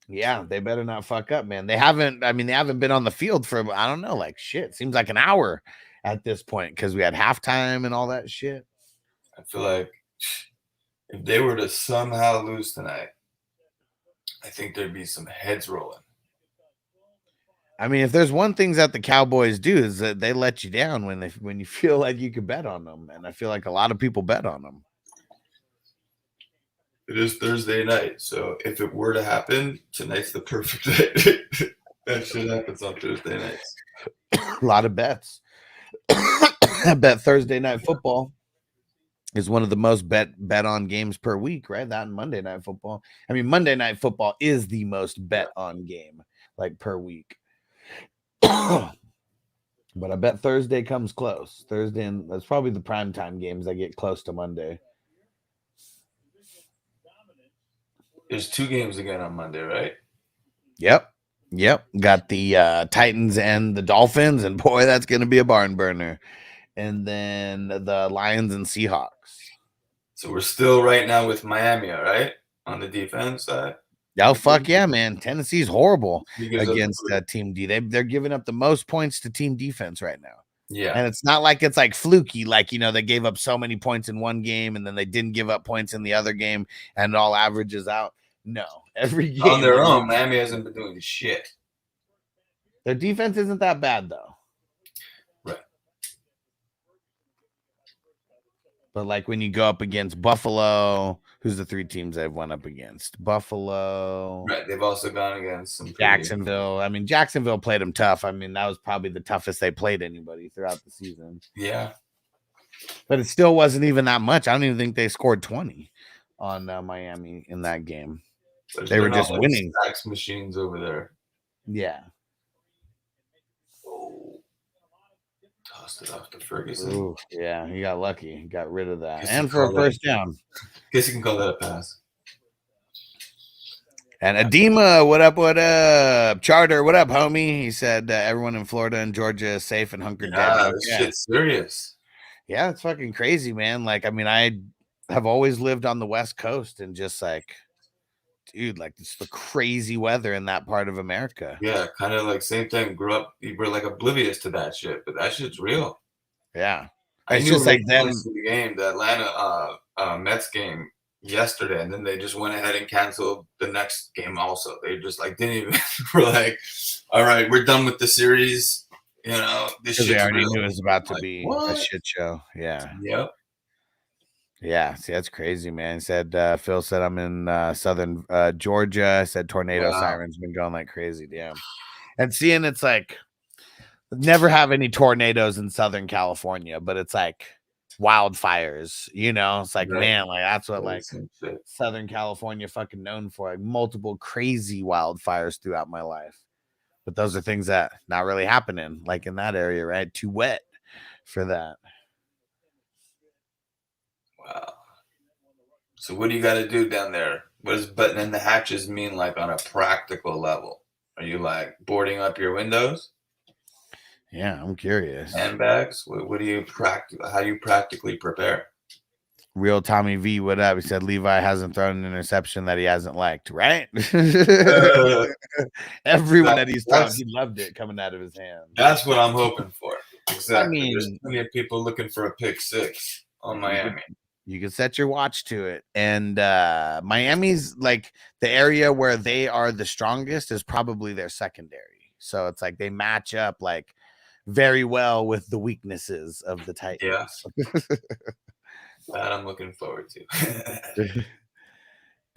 Yeah, they better not fuck up, man. They haven't been on the field for, I don't know, like shit. Seems like an hour at this point because we had halftime and all that shit. I feel like if they were to somehow lose tonight, I think there'd be some heads rolling. I mean, if there's one thing that the Cowboys do is that they let you down when you feel like you could bet on them, and I feel like a lot of people bet on them. It is Thursday night, so if it were to happen, tonight's the perfect day. That shit happens on Thursday nights. A lot of bets. I bet Thursday Night Football is one of the most bet on games per week, right? That and Monday Night Football. I mean, Monday Night Football is the most bet on game, like per week. But I bet Thursday comes close. Thursday, and that's probably the primetime games that get close to Monday. There's 2 games again on Monday, right? Yep. Got the Titans and the Dolphins, and boy, that's going to be a barn burner. And then the Lions and Seahawks. So we're still right now with Miami, all right? On the defense side. Oh, fuck yeah, man. Tennessee's horrible against Team D. They're giving up the most points to team defense right now. Yeah. And it's not like it's like fluky, like, they gave up so many points in one game and then they didn't give up points in the other game and it all averages out. No. Every game. On their own, Miami hasn't been doing shit. Their defense isn't that bad, though. Right. But like when you go up against Buffalo, who's the 3 teams they've went up against? Buffalo. Right. They've also gone against some Jacksonville. I mean, Jacksonville played them tough. I mean, that was probably the toughest they played anybody throughout the season. Yeah. But it still wasn't even that much. I don't even think they scored 20 on Miami in that game. They were just winning. Stacks machines over there. Yeah. Tossed it off to Ferguson. Ooh, yeah, he got lucky. He got rid of that. And for a first down. Guess you can call that a pass. And Adema, what up? Charter, what up, homie? He said everyone in Florida and Georgia is safe and hunkered down. This shit's serious. Yeah, it's fucking crazy, man. Like, I mean, I have always lived on the West Coast and just like dude, like it's the crazy weather in that part of America. Yeah, kind of like same thing. Grew up, you were like oblivious to that shit, but that shit's real. Yeah. I It's knew just like them. the game, the Atlanta Mets game yesterday, and then they just went ahead and canceled the next game. Also, they just like didn't even. Were like, all right, we're done with the series. You know, this shit. They already knew it was about to like, be what? a shit show. Yeah. Yep. Yeah. See, that's crazy, man. He said Phil said I'm in southern Georgia. I said tornado sirens been going like crazy. Damn. And seeing it's like never have any tornadoes in Southern California, but it's like wildfires, you know. It's like, man, like that's what like Southern California fucking known for, like multiple crazy wildfires throughout my life. But those are things that not really happening, like in that area, right? Too wet for that. Wow. So what do you got to do down there? What does buttoning the hatches mean, like on a practical level? Are you like boarding up your windows? Yeah, I'm curious. Handbags? What do you how do you practically prepare? Real Tommy V, what up? He said Levi hasn't thrown an interception that he hasn't liked, right? Everyone that he's thrown, he loved it coming out of his hand. That's what I'm hoping for. Exactly. I mean, there's plenty of people looking for a pick six on Miami. You can set your watch to it. And Miami's like the area where they are the strongest is probably their secondary. So it's like they match up like very well with the weaknesses of the Titans. Yeah. That I'm looking forward to.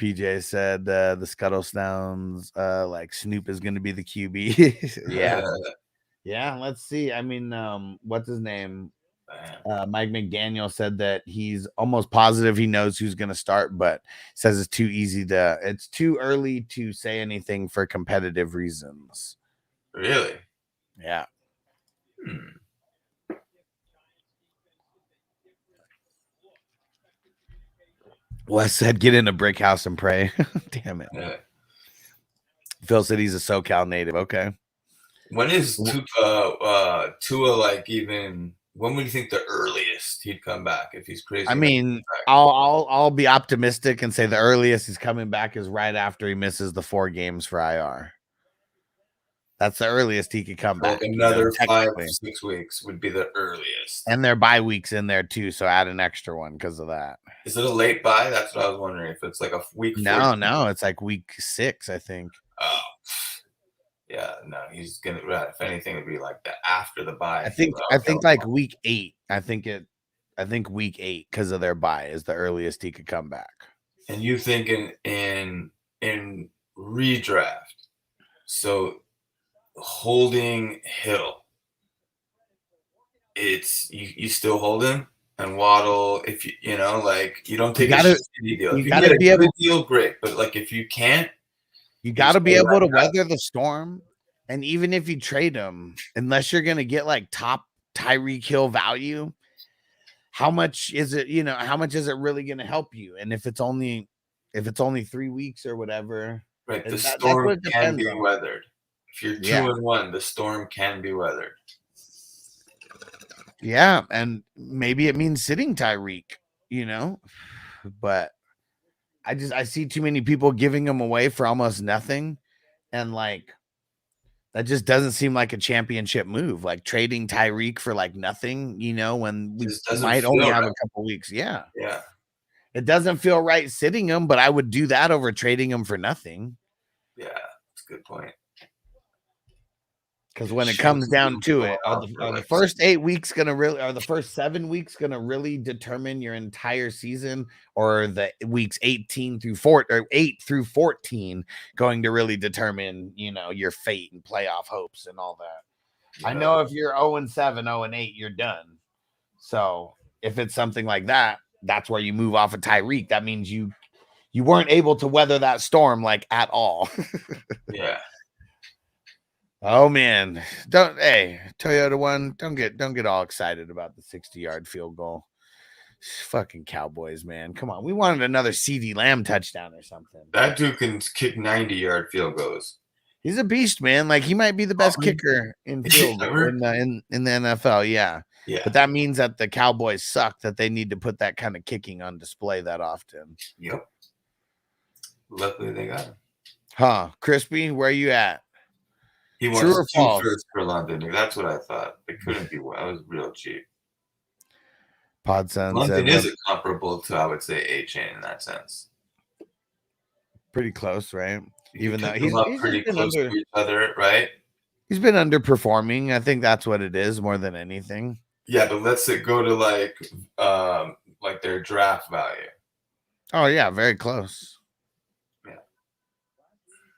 PJ said the Scuttle sounds like Snoop is going to be the QB. Yeah. Yeah, let's see. I mean, what's his name? Mike McDaniel said that he's almost positive he knows who's going to start, but says it's too early to say anything for competitive reasons. Really? Yeah. Wes said, get in a brick house and pray. Damn it. Yeah. Phil said he's a SoCal native. Okay. When is Tua like even? When would you think the earliest he'd come back if he's crazy? I mean, I'll be optimistic and say the earliest he's coming back is right after he misses the 4 games for IR. That's the earliest he could come back. Another 5-6 weeks would be the earliest. And their bye weeks in there too, so add an extra one because of that. Is it a late bye? That's what I was wondering. If it's like a week. No, it's like week 6, I think. Oh, yeah, no, he's gonna. If anything, it'd be like the after the bye. I think like week 8. I think week 8 because of their bye is the earliest he could come back. And you think in redraft, so holding Hill, it's you still hold him and Waddle. If you know, like you don't take a shitty deal. You gotta be able to deal, great. But like if you can't. You got to be able to weather the storm. And even if you trade him, unless you're going to get like top Tyreek Hill value, how much is it, how much is it really going to help you? And if it's only 3 weeks or whatever, right. The storm can be weathered. If you're 2-1, the storm can be weathered. Yeah. And maybe it means sitting Tyreek, but I see too many people giving them away for almost nothing. And like, that just doesn't seem like a championship move. Like trading Tyreek for like nothing, when we might only have a couple weeks. Yeah. Yeah. It doesn't feel right sitting him, but I would do that over trading him for nothing. Yeah. That's a good point. Because when it comes down to it, are the first 8 weeks the first 7 weeks gonna really determine your entire season, or the weeks 18 through 4 or 8 through 14 going to really determine, your fate and playoff hopes and all that? Yeah. I know if you're 0-7, 0-8, you're done. So if it's something like that, that's where you move off of Tyreek. That means you weren't able to weather that storm like at all. Yeah. Oh man, Toyota one, don't get all excited about the 60-yard field goal. Fucking Cowboys, man. Come on. We wanted another CeeDee Lamb touchdown or something. That dude can kick 90-yard field goals. He's a beast, man. Like he might be the best kicker in field in the NFL, yeah. But that means that the Cowboys suck, that they need to put that kind of kicking on display that often. Yep. Luckily, they got him. Huh? Crispy, where you at? He True or wants two false? firsts for London. That's what I thought. It couldn't be one. That was real cheap. Podson London said is comparable to, I would say, A-Chain in that sense. pretty close, right? You Even though pick he's them up just pretty been close under, to each other, right? he's been underperforming. I think that's what it is more than anything. Yeah, but let's say go to like their draft value. Oh yeah, very close. Yeah.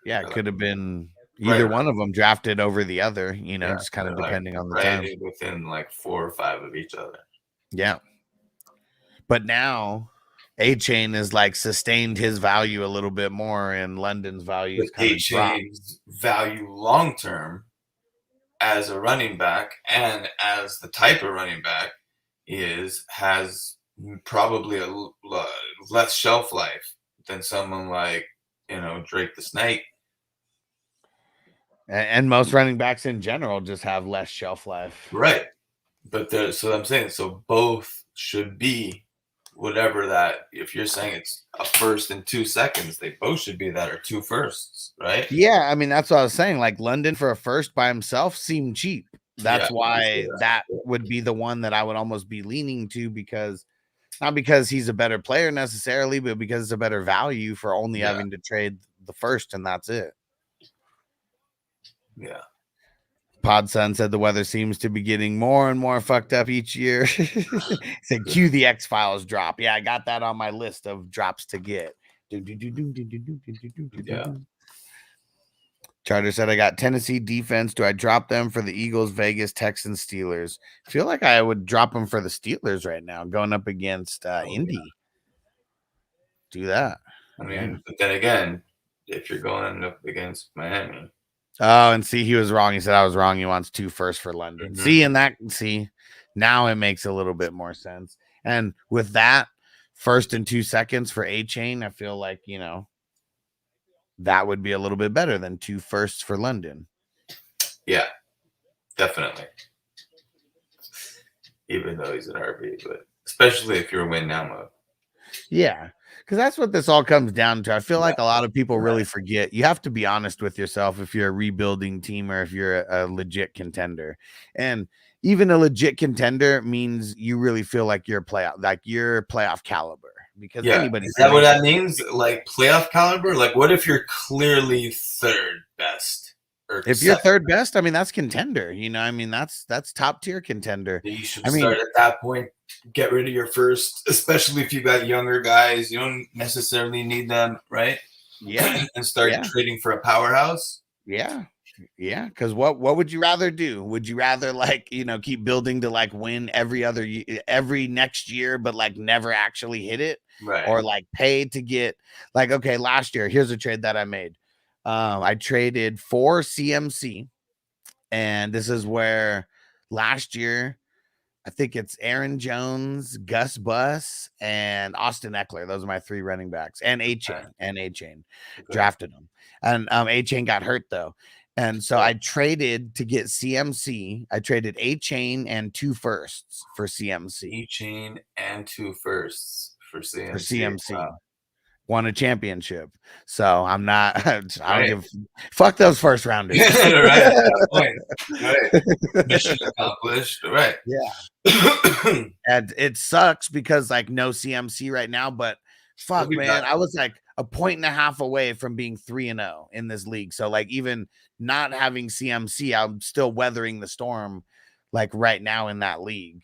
Yeah, it could have been Right, either right. one of them drafted over the other, you know, Yeah, just kind of they're, depending on the right time. within like 4 or 5 of each other. Yeah. But now A-Chain is like sustained his value a little bit more, and London's value is But kind of dropped. A-Chain's value long term as a running back and as the type of running back has probably a less shelf life than someone like, Drake the Snake. And most running backs in general just have less shelf life. Right. But so I'm saying, so both should be whatever that, if you're saying it's a first and 2 seconds, they both should be that, or 2 firsts, right? Yeah, I mean, that's what I was saying. Like London for a first by himself seemed cheap. That's Yeah, why that would be the one that I would almost be leaning to, because not because he's a better player necessarily, but because it's a better value for only having to trade the first, and that's it. Yeah. Podson said the weather seems to be getting more and more fucked up each year. He said, cue the X-Files drop. Yeah, I got that on my list of drops to get. Yeah. Charter said, I got Tennessee defense. Do I drop them for the Eagles, Vegas, Texans, Steelers? I feel like I would drop them for the Steelers right now, going up against Indy. Yeah. Do that. I mean, but then again, if you're going up against Miami. Oh, and see, he was wrong. He said I was wrong. He wants 2 firsts for London. Mm-hmm. Now it makes a little bit more sense. And with that, 1st and 2 seconds for A-Chain, I feel like, that would be a little bit better than 2 firsts for London. Yeah, definitely. Even though he's an RB, but especially if you're a win now mode. Yeah, because that's what this all comes down to. I feel like a lot of people really forget. You have to be honest with yourself if you're a rebuilding team or if you're a legit contender. And even a legit contender means you really feel like you're playoff caliber. Because anybody, is that what that means? Like playoff caliber? Like what if you're clearly third best? Or if you're third best, I mean that's contender. I mean that's top tier contender. You should start at that point. Get rid of your first, especially if you got younger guys. You don't necessarily need them, right? Yeah, and start trading for a powerhouse. Yeah. Because what would you rather do? Would you rather keep building to win every next year, but never actually hit it, right? Or pay to get okay, last year here's a trade that I made. I traded for CMC, and this is where last year I think it's Aaron Jones, Gus Bus, and Austin Eckler. Those are my 3 running backs, and A-Chain. Drafted them, and A-Chain got hurt though. And so I traded to get CMC. I traded A-Chain and 2 firsts for CMC. A-Chain and 2 firsts for CMC. For CMC. Wow. Won a championship. So I'm not, I don't give, fuck those first rounders. Right. Mission accomplished. Right. Yeah. And it sucks because no CMC right now, but fuck, man, I was a 1.5 away from being 3-0 in this league. So even not having CMC, I'm still weathering the storm right now in that league.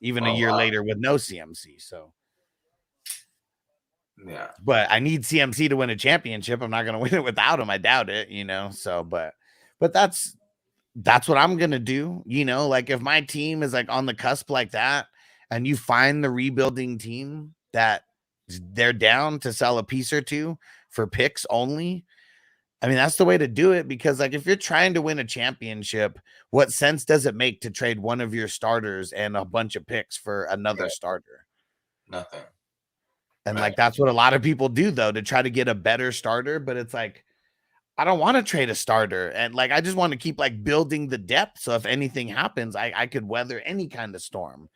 Even a year later with no CMC. So yeah, but I need CMC to win a championship. I'm not going to win it without him. I doubt it, so, but that's what I'm going to do. If my team is on the cusp like that, and you find the rebuilding team that they're down to sell a piece or 2 for picks only, I mean, that's the way to do it, because if you're trying to win a championship, what sense does it make to trade one of your starters and a bunch of picks for another starter? Nothing. And that's what a lot of people do though, to try to get a better starter. But it's I don't want to trade a starter. And I just want to keep building the depth. So if anything happens, I could weather any kind of storm,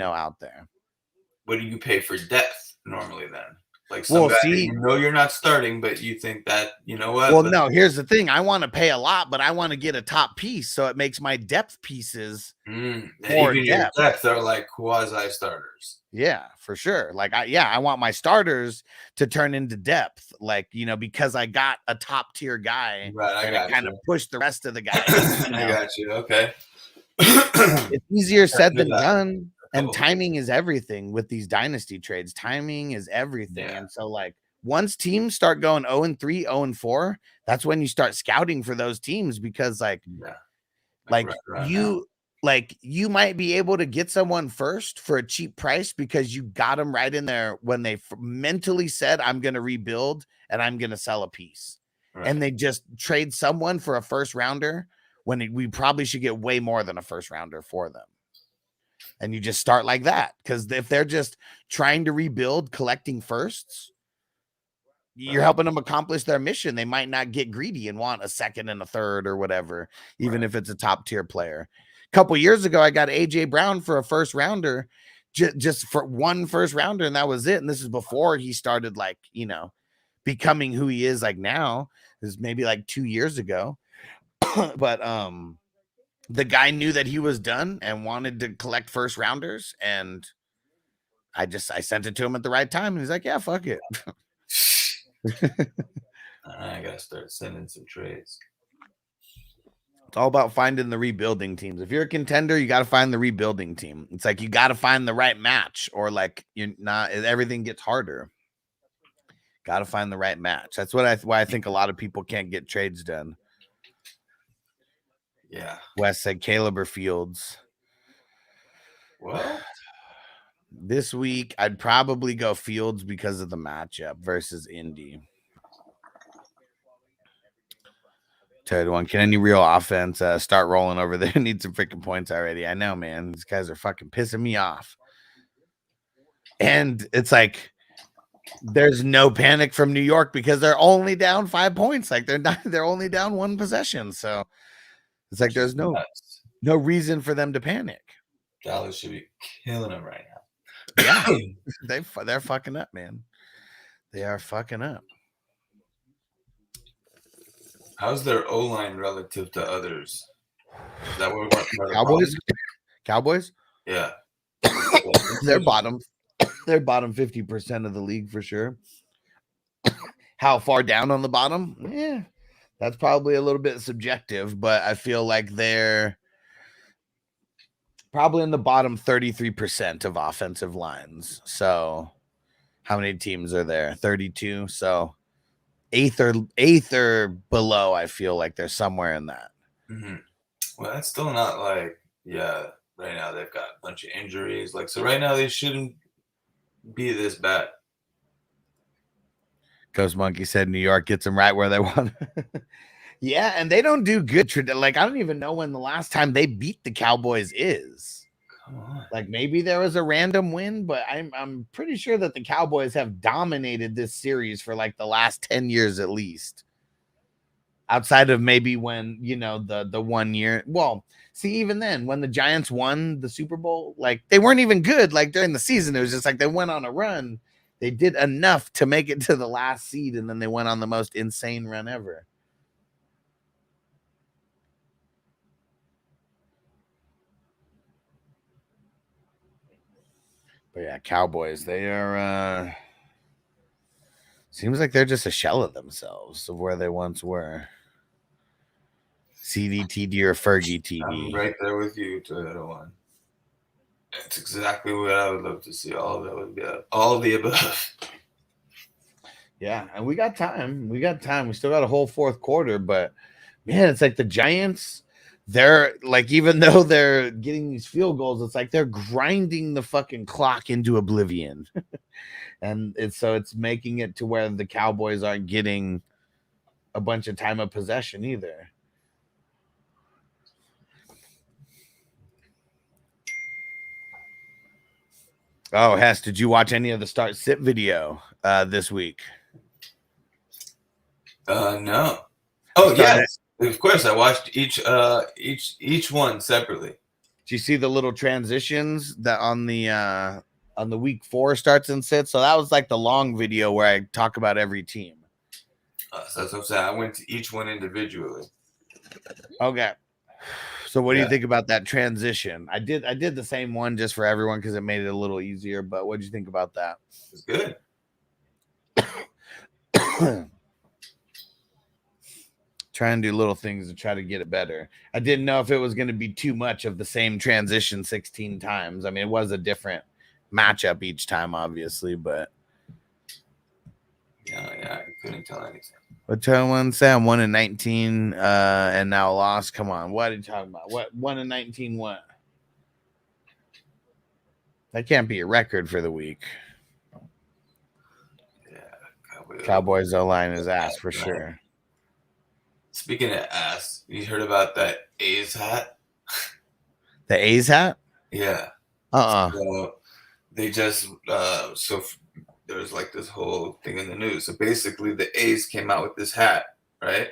out there. What do you pay for depth normally then? Like some Well, guy that see- you know you're not starting, but you think that, you know what? Well, no, here's the thing. I want to pay a lot, but I want to get a top piece, so it makes my depth pieces And more even your depth. depth are like quasi starters. Yeah, for sure. Like, I want my starters to turn into depth, like, because I got a top tier guy, Right, I got kind you. of push the rest of the guys. I got you. Okay. It's easier said than do that. done. And Couple. timing is everything with these dynasty trades. Timing is everything. Yeah. And so, like, once teams start going 0-3, 0-4, that's when you start scouting for those teams, because, like, Yeah. like right around you like you might be able to get someone first for a cheap price because you got them right in there when they mentally said, I'm going to rebuild and I'm going to sell a piece. Right. And they just trade someone for a first rounder when we probably should get way more than a first rounder for them. And you just start like that, because if they're just trying to rebuild, collecting firsts, you're helping them accomplish their mission. They might not get greedy and want a second and a third or whatever, even if it's a top tier player. A couple years ago, I got AJ Brown for a first rounder, just for one first rounder, and that was it. And this is before he started, like, becoming who he is like now. This is maybe like 2 years ago. But the guy knew that he was done and wanted to collect first rounders, and I sent it to him at the right time, and he's like, yeah, fuck it. I gotta start sending some trades. It's all about finding the rebuilding teams. If you're a contender, you got to find the rebuilding team. It's like you got to find the right match, or like you're not, everything gets harder. Got to find the right match. That's why I think a lot of people can't get trades done. Yeah. Wes said Caleb or Fields. Well, this week I'd probably go Fields because of the matchup versus Indy. Third one, can any real offense start rolling over there? Need some freaking points already. I know, man. These guys are fucking pissing me off. And it's like there's no panic from New York because they're only down 5 points. Like they're only down one possession. So it's like there's no reason for them to panic. Dallas should be killing them right now. Yeah, they're fucking up, man. They are fucking up. How's their O-line relative to others? Is that what we're Cowboys? Cowboys? Yeah. They're bottom 50% of the league for sure. How far down on the bottom? Yeah, that's probably a little bit subjective, but I feel like they're probably in the bottom 33% of offensive lines. So how many teams are there? 32. So eighth or below, I feel like they're somewhere in that. Mm-hmm. Well, that's still not like, right now they've got a bunch of injuries. Like, so right now they shouldn't be this bad. Ghost Monkey said New York gets them right where they want. Yeah, and they don't do good. Like, I don't even know when the last time they beat the Cowboys is. Come on. Like, maybe there was a random win, but I'm pretty sure that the Cowboys have dominated this series for like the last 10 years at least. Outside of maybe when, the 1 year. Well, see, even then, when the Giants won the Super Bowl, like, they weren't even good. Like, during the season, it was just like they went on a run. They did enough to make it to the last seed, and then they went on the most insane run ever. But yeah, Cowboys, they are seems like they're just a shell of themselves of where they once were. CDTD or Fergie TD. I'm right there with you, Toyota One. It's exactly what I would love to see. All of that would be all of the above. Yeah, and we got time. We still got a whole fourth quarter, but man, it's like the Giants, they're like, even though they're getting these field goals, it's like they're grinding the fucking clock into oblivion. And it's making it to where the Cowboys aren't getting a bunch of time of possession either. Oh, Hess, did you watch any of the start sit video this week? No. Oh, yes. Of course, I watched each one separately. Do you see the little transitions that on the on the week 4 starts and sits. So that was like the long video where I talk about every team. So that's what I'm saying. I went to each one individually. Okay. So what do you think about that transition? I did the same one just for everyone because it made it a little easier. But what did you think about that? It's good. Try and do little things to try to get it better. I didn't know if it was going to be too much of the same transition 16 times. I mean, it was a different matchup each time, obviously, but yeah, I couldn't tell anything. What turn one say? I'm 1-19 and now lost. Come on, what are you talking about? What 1-19 what? That can't be a record for the week. Yeah, Cowboys O-line is ass for sure. Speaking of ass, you heard about that A's hat? The A's hat? Yeah. So they just there was like this whole thing in the news. So basically, the A's came out with this hat, right?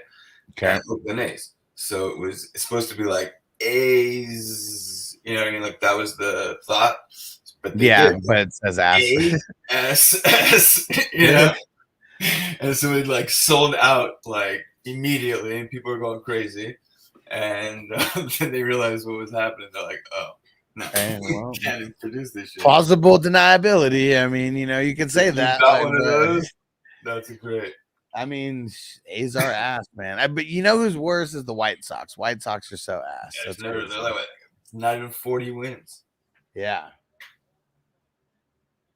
Okay. Oakland A's. So it's supposed to be like A's. You know what I mean? Like that was the thought. But but it says ass. A-S-S, you know? And so it like sold out like immediately, and people were going crazy. And then they realized what was happening. They're like, "Oh, no, we can't produce this shit." Plausible deniability. I mean, you can say that. You got one of those? That's great. I mean, A's are ass, man. But you know who's worse is the White Sox. White Sox are so ass. Yeah, they're like, not even 40 wins. Yeah.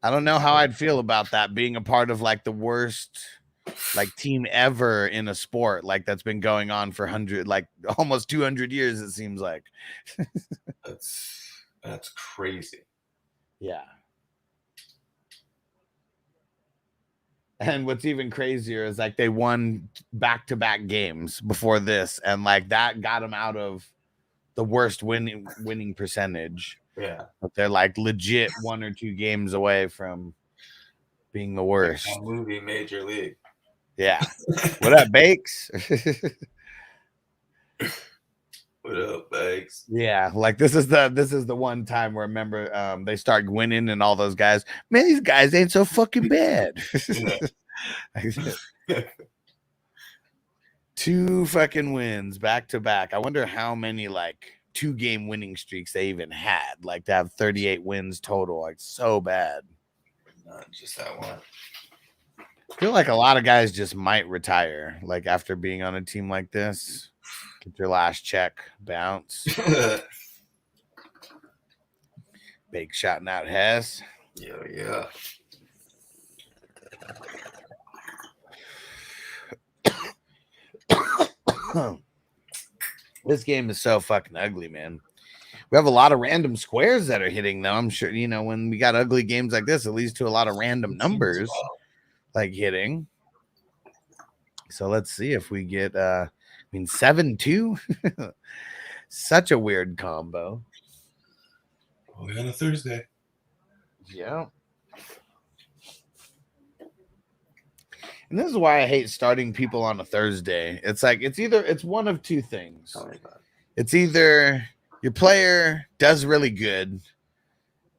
I don't know how I'd feel about that, being a part of like the worst like team ever in a sport like that's been going on for almost 200 years, it seems like. That's crazy. Yeah. And what's even crazier is like they won back-to-back games before this, and like that got them out of the worst winning percentage. Yeah. But they're like legit 1 or 2 games away from being the worst. Like movie Major League. Yeah. What up, Bakes? What up, Bakes? Yeah, like this is the one time where I remember they start winning and all those guys, man, these guys ain't so fucking bad. 2 fucking wins back to back. I wonder how many like 2-game winning streaks they even had, like to have 38 wins total, like so bad. Not just that one. I feel like a lot of guys just might retire, like after being on a team like this. Get your last check, bounce. Bake shouting out Hess. Yeah. This game is so fucking ugly, man. We have a lot of random squares that are hitting, though. I'm sure, when we got ugly games like this, it leads to a lot of random numbers like hitting. So let's see if we get 7-2. Such a weird combo. Only on a Thursday. Yeah. And this is why I hate starting people on a Thursday. It's like it's one of 2 things. Tell me about it. It's either your player does really good.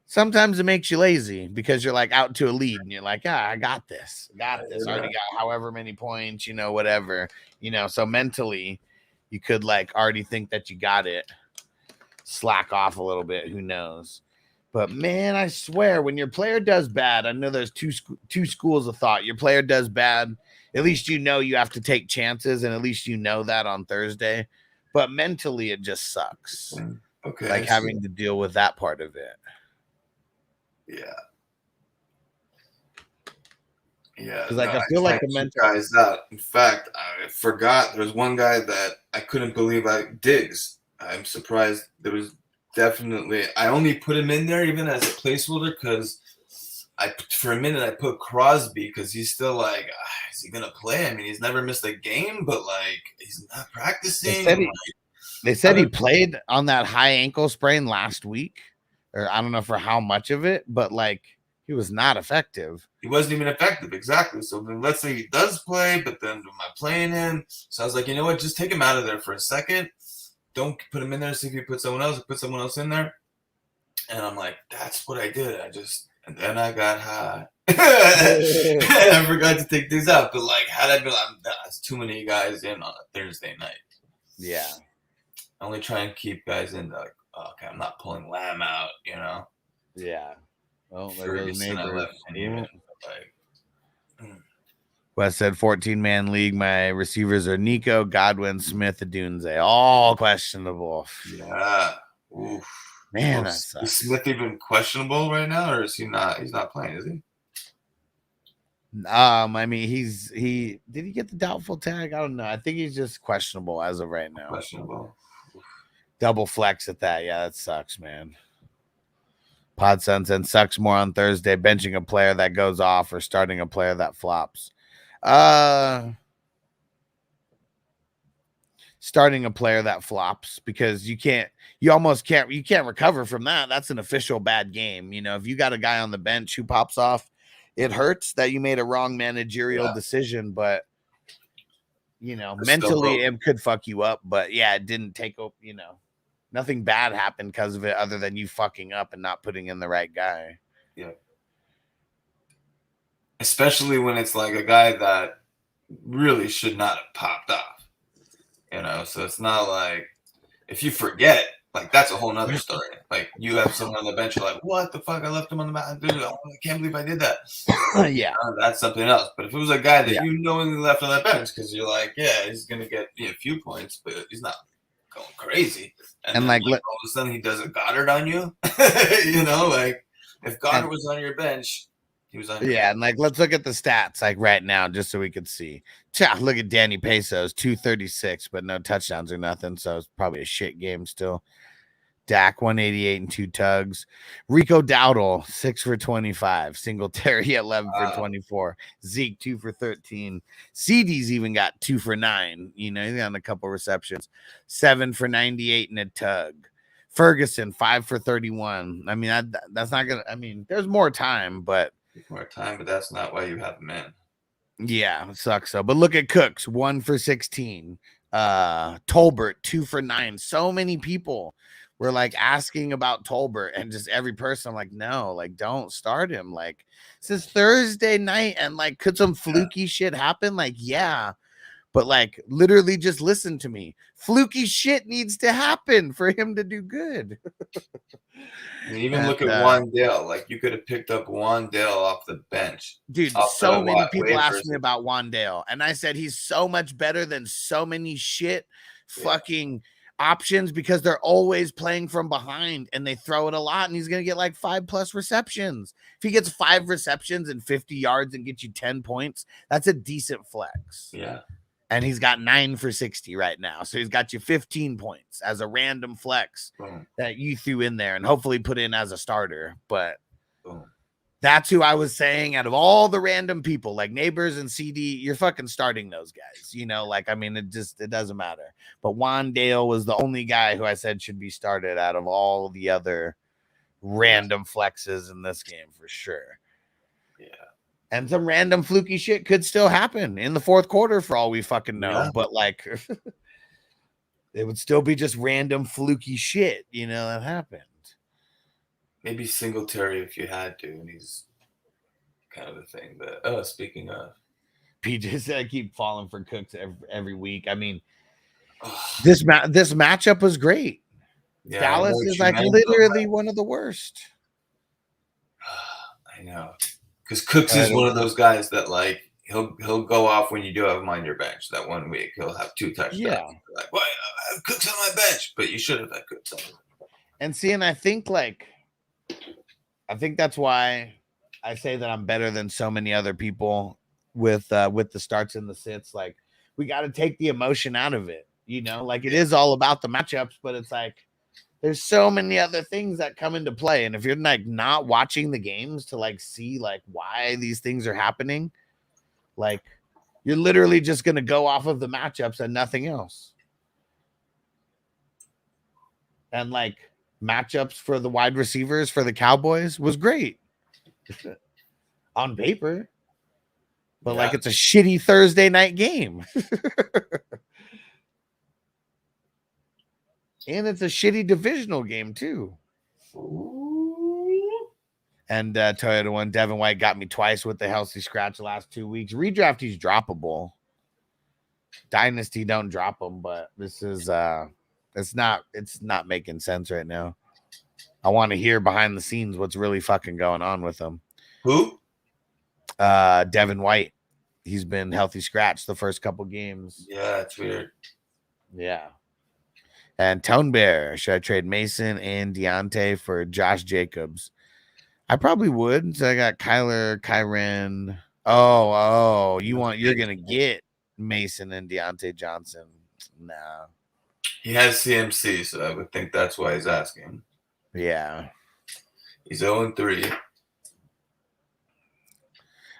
Sometimes it makes you lazy because you're like out to a lead and you're like, I got this. I already got however many points, whatever. So mentally you could like already think that you got it. Slack off a little bit. Who knows? But man, I swear, when your player does bad, I know there's two schools of thought. Your player does bad. At least you have to take chances, and at least that on Thursday. But mentally, it just sucks. Okay. Like having to deal with that part of it. Yeah. Because I feel like the mental guys out. In fact, I forgot there was one guy that I couldn't believe. Diggs. I'm surprised there was definitely. I only put him in there even as a placeholder because for a minute I put Crosby because he's still like, is he gonna play? I mean, he's never missed a game, but like he's not practicing. They said he played on that high ankle sprain last week, or I don't know for how much of it, but like he was not effective. He wasn't even effective, exactly. So then let's say he does play, but then am I playing him? So I was like, you know what? Just take him out of there for a second. Don't put him in there. See if you put someone else in there. And I'm like, that's what I did. I just and then I got high. I forgot to take these out. But like, had I been, that's too many guys in on a Thursday night. Yeah. I only try and keep guys in. Like, okay, I'm not pulling Lamb out. You know. Yeah. Oh, there goes Ferguson, I neighbors. left him even, like, West said 14-man league. My receivers are Nico, Godwin, Smith, Adunze. All questionable. yeah. Oof. Man, that Is sucks. Smith even questionable right now, or is he not? He's not playing, is he? I mean, he did he get the doubtful tag? I don't know. I think he's just questionable as of right now. Questionable. Double flex at that. Yeah, that sucks, man. Pod Sunset sucks more on Thursday, benching a player that goes off or starting a player that flops. Starting a player that flops, because you can't recover from that. That's an official bad game. You know, if you got a guy on the bench who pops off, it hurts that you made a wrong managerial decision, but you know, It's mentally it could fuck you up. But yeah, it didn't take up, you know, nothing bad happened because of it other than you fucking up and not putting in the right guy. Yeah. Especially when it's like a guy that really should not have popped off. You know, so it's not like if you forget, like that's a whole nother story. Like you have someone on the bench, you're like, what the fuck? I left him on the bench. Dude, I can't believe I did that. Yeah. That's something else. But if it was a guy that you knowingly left on that bench because you're like, yeah, he's going to get a few points, but he's not going crazy. And then, like all of a sudden he does a Goddard on you. You know, like if Goddard was on your bench, he was on your bench. And like let's look at the stats like right now just so we could see. Look at Danny Pesos, 236, but no touchdowns or nothing. So it's probably a shit game still. Dak 188 and 2 tugs. Rico Dowdle 6 for 25. Singletary 11 for 24. Zeke 2 for 13. CD's even got 2 for 9. You know, he's got a couple receptions. 7 for 98 and a tug. Ferguson 5 for 31. I mean, that's not gonna. I mean, there's more time, but that's not why you have him in. Yeah, it sucks though. But look at Cooks, 1 for 16. Tolbert 2 for 9. So many people were like asking about Tolbert, and just every person, I'm like, no, like don't start him. Like this is Thursday night, and like could some fluky shit happen? Like, yeah. But like literally just listen to me. Fluky shit needs to happen for him to do good. I mean, even look at Wandale. Like you could have picked up Wandale off the bench. Dude, so many people asked me about Wandale. And I said he's so much better than so many shit fucking options because they're always playing from behind and they throw it a lot, and he's gonna get like 5+ receptions. If he gets 5 receptions and 50 yards and gets you 10 points, that's a decent flex. Yeah. And he's got 9 for 60 right now. So he's got you 15 points as a random flex that you threw in there and hopefully put in as a starter. But that's who I was saying out of all the random people, like Neighbors and CD, you're fucking starting those guys. You know, like, I mean, it doesn't matter. But Wandale was the only guy who I said should be started out of all the other random flexes in this game for sure. Yeah. And some random fluky shit could still happen in the fourth quarter for all we fucking know. Yeah. But like, it would still be just random fluky shit, you know, that happened. Maybe Singletary if you had to, and he's kind of a thing. But speaking of, PJ said I keep falling for Cooks every week. I mean, this matchup was great. Yeah, Dallas is like literally one of the worst. I know. Because Cooks is one of those guys that like he'll go off when you do have him on your bench. That 1 week he'll have 2 touchdowns. Yeah, like, well, I have Cooks on my bench, but you should have had Cooks on. And see, and I think that's why I say that I'm better than so many other people with the starts and the sits. Like we got to take the emotion out of it, you know. Like it is all about the matchups, but it's like. There's so many other things that come into play. And if you're like not watching the games to like see like why these things are happening, like you're literally just going to go off of the matchups and nothing else. And like matchups for the wide receivers for the Cowboys was great on paper, but like it's a shitty Thursday night game. And it's a shitty divisional game, too. And Toyota one, Devin White got me twice with the healthy scratch the last 2 weeks. Redraft, he's droppable. Dynasty don't drop him, but this is it's not making sense right now. I want to hear behind the scenes what's really fucking going on with him. Who? Devin White. He's been healthy scratch the first couple games. Yeah, it's weird. Yeah. And Tone Bear, should I trade Mason and Deontay for Josh Jacobs? I probably would. So I got Kyren. You're gonna get Mason and Deontay Johnson. No. He has CMC, so I would think that's why he's asking. Yeah. He's 0-3.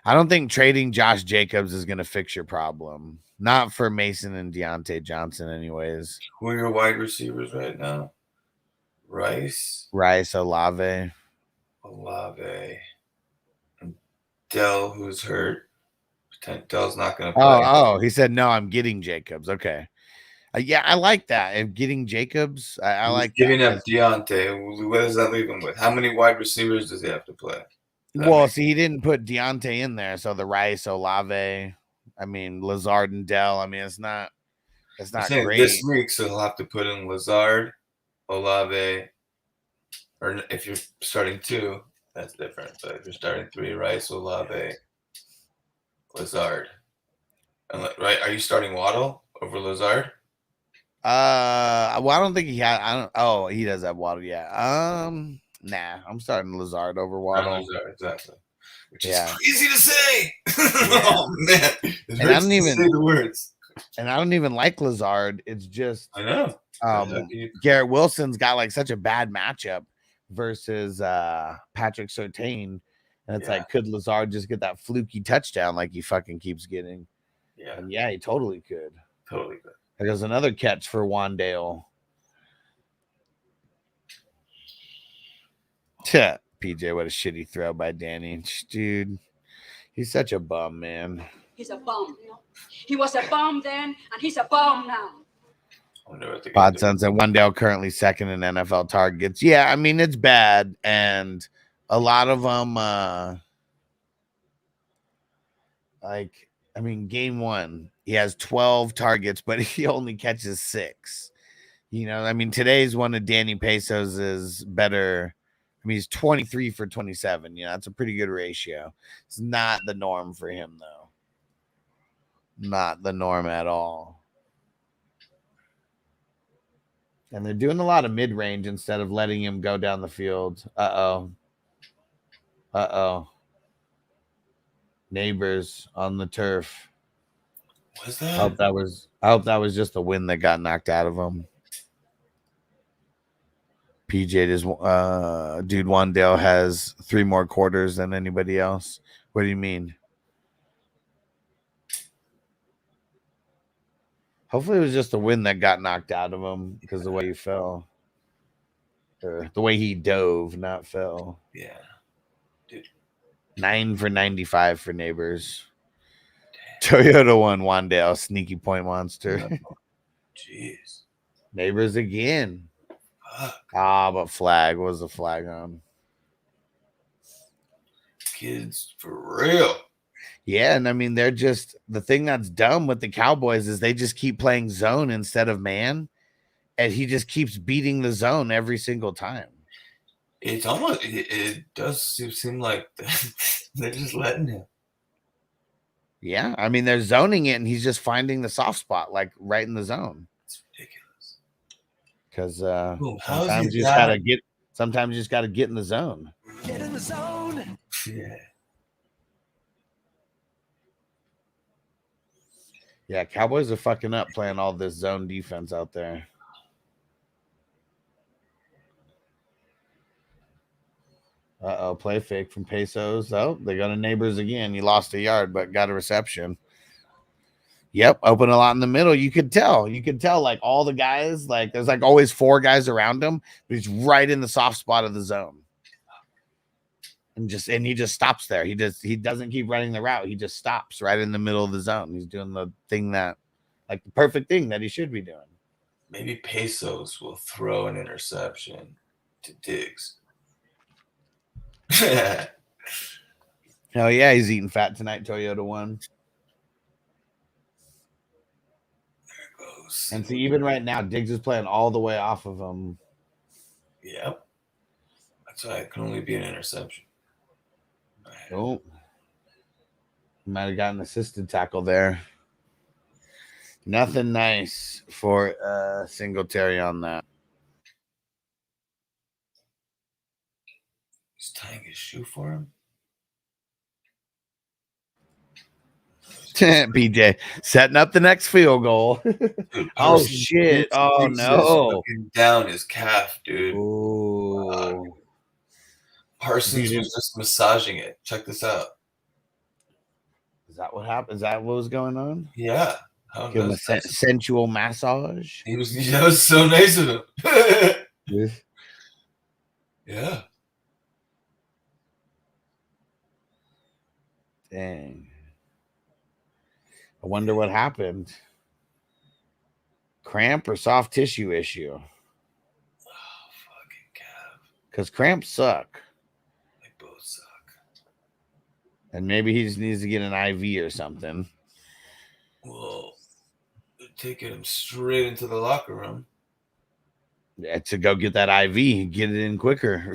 I don't think trading Josh Jacobs is gonna fix your problem. Not for Mason and Deontay Johnson, anyways. Who are your wide receivers right now? Rice, Olave. and Dell, who's hurt. Dell's not going to play. He said no. I'm getting Jacobs. Okay, yeah, I like that. If getting Jacobs, I like giving that. up Deontay. What does that leave him with? How many wide receivers does he have to play? See, he didn't put Deontay in there, so the Rice, Olave. I mean, Lazard and Dell. I mean, it's not great this week. So he'll have to put in Lazard, Olave, or if you're starting 2, that's different. But if you're starting 3, Rice, Olave, Lazard, right? Are you starting Waddle over Lazard? Well, I don't think he had. He does have Waddle. Yeah. Nah, I'm starting Lazard over Waddle. Lazard, exactly. Which is Yeah. crazy to say. Yeah. Oh man, And I don't even say the words. And I don't even like Lazard. It's just I know. Garrett Wilson's got like such a bad matchup versus Patrick Surtain. And it's like, could Lazard just get that fluky touchdown like he fucking keeps getting? Yeah. And yeah, he totally could. Totally could. There's another catch for Wandale. PJ, what a shitty throw by Danny. Dude, he's such a bum, man. He's a bum. He was a bum then, and he's a bum now. Podsons and Wandale currently second in NFL targets. Yeah, I mean, it's bad. And a lot of them, game 1, he has 12 targets, but he only catches 6. Today's one of Danny Pesos is better. He's 23 for 27. That's a pretty good ratio. It's not the norm for him, though. Not the norm at all. And they're doing a lot of mid-range instead of letting him go down the field. Neighbors on the turf. What's that? I hope that was just a win that got knocked out of him. PJ dude Wandale has 3 more quarters than anybody else. What do you mean? Hopefully it was just a win that got knocked out of him because of the way he fell. Or the way he dove, not fell. Yeah. Dude. 9 for 95 for Neighbors. Damn. Toyota won Wandale, sneaky point monster. Jeez. Neighbors again. Fuck. But flag. What was the flag on? Kids, for real. Yeah, and they're just the thing that's dumb with the Cowboys is they just keep playing zone instead of man, and he just keeps beating the zone every single time. It's almost it does seem like they're just letting him. Yeah, they're zoning it, and he's just finding the soft spot, like right in the zone. It's ridiculous. Because sometimes you just gotta get in the zone. Get in the zone. Yeah. Yeah, Cowboys are fucking up playing all this zone defense out there. Play fake from Pesos. Oh, they got a Neighbors again. You lost a yard, but got a reception. Yep, open a lot in the middle. You could tell. Like all the guys, like there's like always 4 guys around him, but he's right in the soft spot of the zone. And he just stops there. He doesn't keep running the route. He just stops right in the middle of the zone. He's doing the thing the perfect thing that he should be doing. Maybe Pesos will throw an interception to Diggs. Hell yeah, he's eating fat tonight. Toyota won. Goes. And see, even right now, Diggs is playing all the way off of him. Yep. That's why it can only be an interception. Oh, might have gotten an assisted tackle there. Nothing nice for Singletary on that. He's tying his shoe for him. BJ setting up the next field goal. Dude, Oh shit! Oh no! Down his calf, dude. Ooh. Parsons was just massaging it. Check this out. Is that what happened? Is that what was going on? Yeah. Give him a sensual massage. That was so nice of him. Yeah. Dang. I wonder what happened. Cramp or soft tissue issue? Oh, fucking calf. Because cramps suck. They both suck. And maybe he just needs to get an IV or something. Well, they're taking him straight into the locker room. Yeah, to go get that IV, get it in quicker.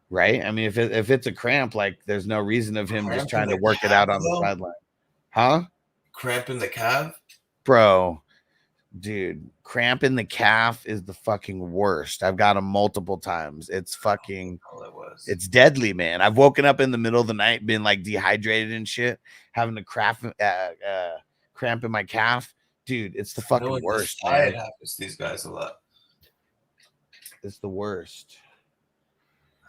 Right? I mean, if it's a cramp, like there's no reason of him just trying to work it out on the sideline. Huh? Cramp in the calf? Bro, dude, cramp in the calf is the fucking worst. I've got them multiple times. It's fucking, it's deadly, man. I've woken up in the middle of the night, been like dehydrated and shit, having a cramp in my calf. Dude, it's the fucking worst, man. It happens to these guys a lot. It's the worst.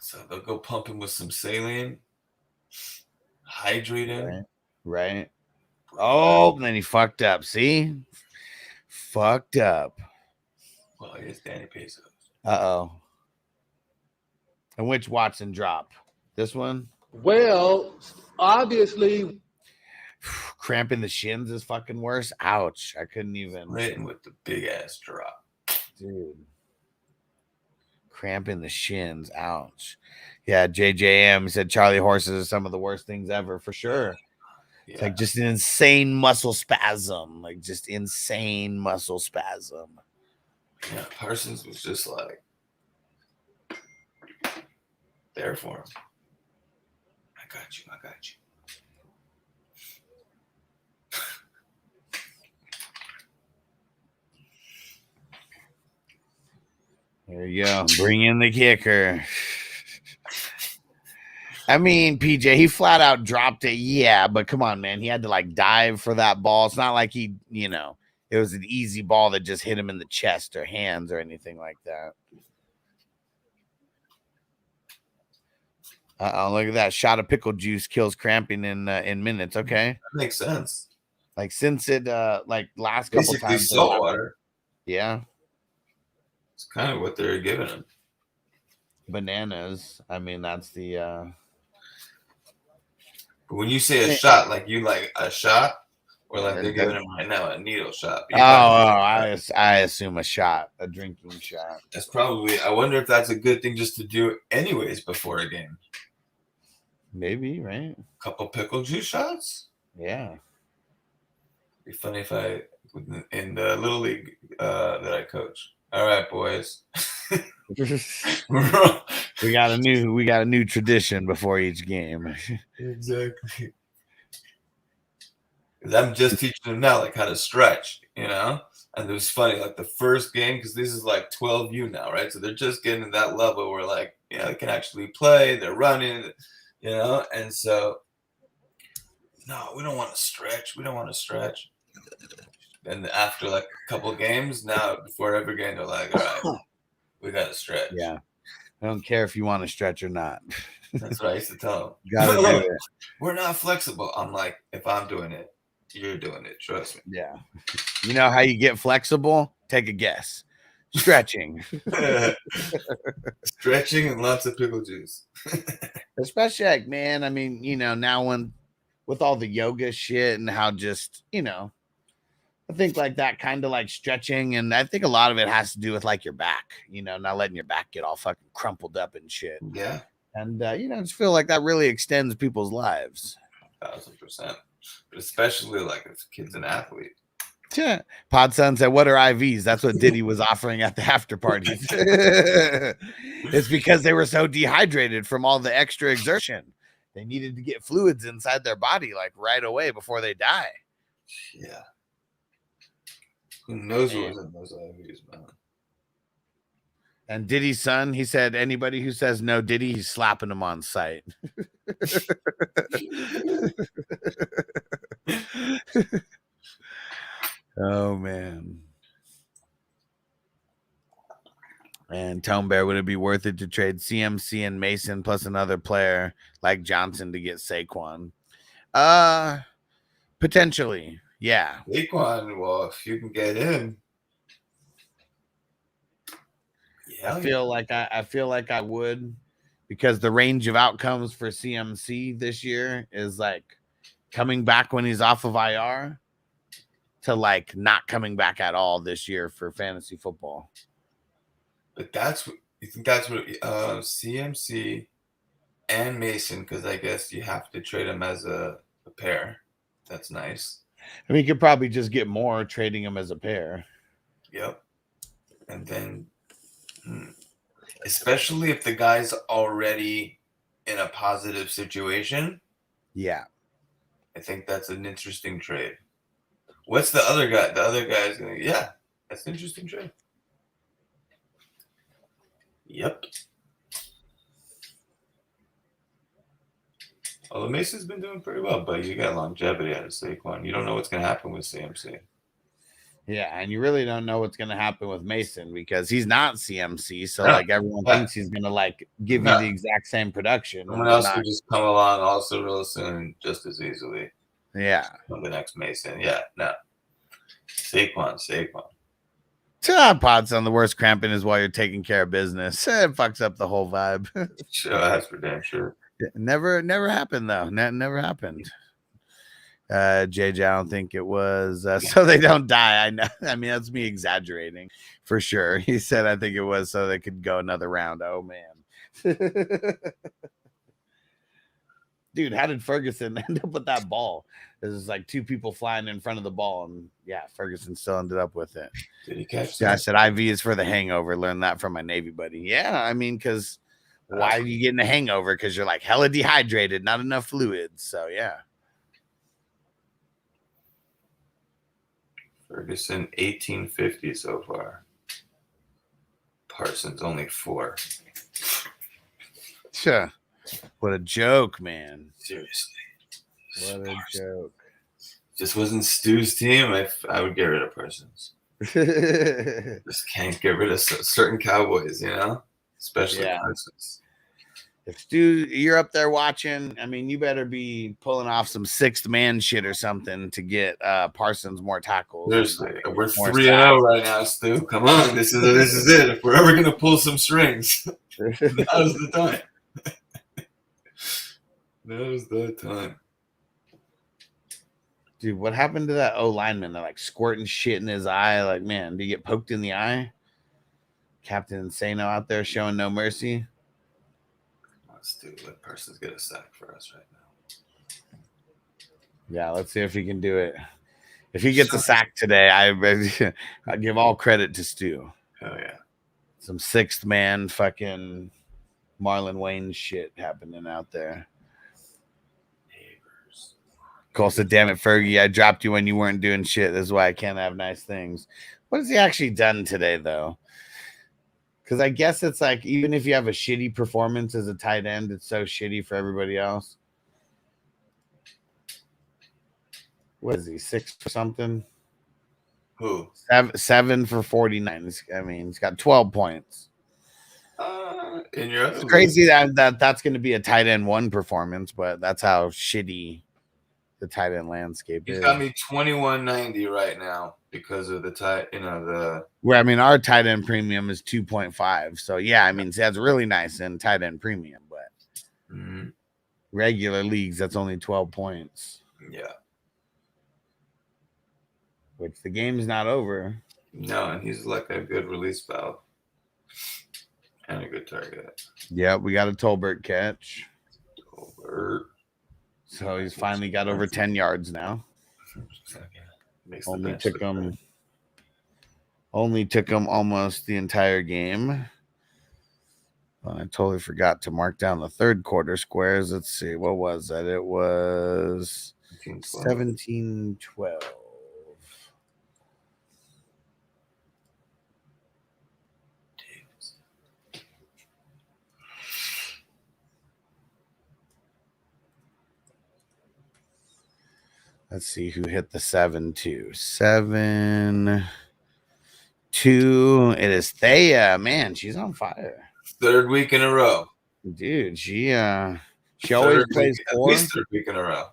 So they'll go pump him with some saline, hydrate him. Right. Oh, and then he fucked up. See? Fucked up. Well, here's Danny Pesos. Uh-oh. And which Watson drop? This one? Well, obviously. Cramp in the shins is fucking worse. Ouch. I couldn't even. Written with the big ass drop. Dude. Cramp in the shins. Ouch. Yeah, JJM said Charlie horses are some of the worst things ever for sure. Yeah. It's like just an insane muscle spasm. Like just insane muscle spasm. Yeah, Parsons was just like there for him. I got you. There you go. Bring in the kicker. I mean, PJ, he flat out dropped it. Yeah, but come on, man. He had to like dive for that ball. It's not like he, it was an easy ball that just hit him in the chest or hands or anything like that. Look at that. Shot of pickle juice kills cramping in minutes. Okay. That makes sense. Like since it like last couple basically times. Salt water. Yeah. It's kind of what they're giving him. Bananas. I mean, that's the when you say a shot, like you like a shot, or like they're giving him right now a needle shot. I assume a shot, a drinking shot. That's probably. I wonder if that's a good thing just to do anyways before a game. Maybe, right? Couple pickle juice shots. Yeah. Be funny if I in the little league that I coach. All right, boys. we got a new tradition before each game. Exactly. I'm just teaching them now like how to stretch, And it was funny, like the first game, because this is like 12U now, right? So they're just getting to that level where like, they can actually play, they're running, and so no, we don't want to stretch. And after like a couple of games, now before every game, they're like, all right, we got to stretch. Yeah. I don't care if you want to stretch or not. That's what I used to tell them. Gotta do it. We're not flexible. I'm like, if I'm doing it, you're doing it. Trust me. Yeah. You know how you get flexible? Take a guess. Stretching. Stretching and lots of pickle juice. Especially like, man, I mean, now with all the yoga shit and how just, I think like that kind of like stretching, and I think a lot of it has to do with like your back, not letting your back get all fucking crumpled up and shit. Yeah. And just feel like that really extends people's lives. 1,000%. But especially like if the kid's an athlete. Yeah. Podson said, "What are IVs?" That's what Diddy was offering at the after parties. It's because they were so dehydrated from all the extra exertion. They needed to get fluids inside their body like right away before they die. Yeah. Who knows what was in those IVs, man? And Diddy's son, he said, anybody who says no Diddy, he's slapping him on sight. Oh, man. And Tone Bear, would it be worth it to trade CMC and Mason plus another player like Johnson to get Saquon? Potentially, yeah. Saquon, well, if you can get him. I feel like I would, because the range of outcomes for CMC this year is like coming back when he's off of IR to like not coming back at all this year for fantasy football. But that's what you think. That's what CMC and Mason, because I guess you have to trade them as a pair. That's nice. I mean, you could probably just get more trading them as a pair. Yep. And then, especially if the guy's already in a positive situation. Yeah. I think that's an interesting trade. What's the other guy? The other guy is going to, yeah, that's an interesting trade. Yep. Although Mason's been doing pretty well, but you got longevity out of Saquon. You don't know what's going to happen with CMC. Yeah, and you really don't know what's going to happen with Mason because he's not CMC. So, like, everyone thinks he's going to, like, give you the exact same production. Someone else could just come along also real soon just as easily. Yeah. The next Mason. Yeah, no. Saquon. Pods on the worst cramping is while you're taking care of business. It fucks up the whole vibe. Sure, that's for damn sure. Never happened, though. Never happened. JJ, I don't think it was so they don't die. I know. I mean, that's me exaggerating for sure. He said, I think it was so they could go another round. Oh, man. Dude, how did Ferguson end up with that ball? There's like two people flying in front of the ball, and yeah, Ferguson still ended up with it. Did he catch that? I said IV is for the hangover. Learned that from my Navy buddy. Yeah, I mean, because why are you getting a hangover? Because you're like hella dehydrated, not enough fluids. So yeah. Ferguson 1850 so far. Parsons only 4. Sure. What a joke, man. Seriously. What a joke. Just wasn't Stu's team, I would get rid of Parsons. Just can't get rid of certain Cowboys, especially Parsons. If Stu, you're up there watching, I mean, you better be pulling off some sixth man shit or something to get Parsons more tackles. Seriously, we're 3-0 right now, Stu. Come on, this is it. If we're ever gonna pull some strings, now's the time. Now's the time. Dude, what happened to that lineman? They're like squirting shit in his eye. Like, man, did he get poked in the eye? Captain Insano out there showing no mercy. Let's do let Parsons get a sack for us right now. Yeah, let's see if he can do it. If he gets a sack today, I give all credit to Stu. Oh yeah. Some sixth man fucking Marlon Wayne shit happening out there. Cole said, damn it, Fergie, I dropped you when you weren't doing shit. This is why I can't have nice things. What has he actually done today, though? Because I guess it's like, even if you have a shitty performance as a tight end, it's so shitty for everybody else. What is he, 6 or something? Who? 7 for 49. I mean, he's got 12 points. It's crazy that's going to be a tight end 1 performance, but that's how shitty the tight end landscape is. He's got me 2190 right now because of the tight, where I mean our tight end premium is 2.5. So yeah, I mean that's really nice in tight end premium, but regular leagues that's only 12 points. Yeah. which the game's not over. No, and he's like a good release valve and a good target. Yeah, we got a Tolbert catch. Tolbert. So he's finally got over 10 yards now. Only took him almost the entire game. Well, I totally forgot to mark down the third quarter squares. Let's see. What was that? It was 17-12. Let's see who hit the 7-2. 7-2. It is Thea. Man, she's on fire. Third week in a row. Dude, she always plays four. At least third week in a row.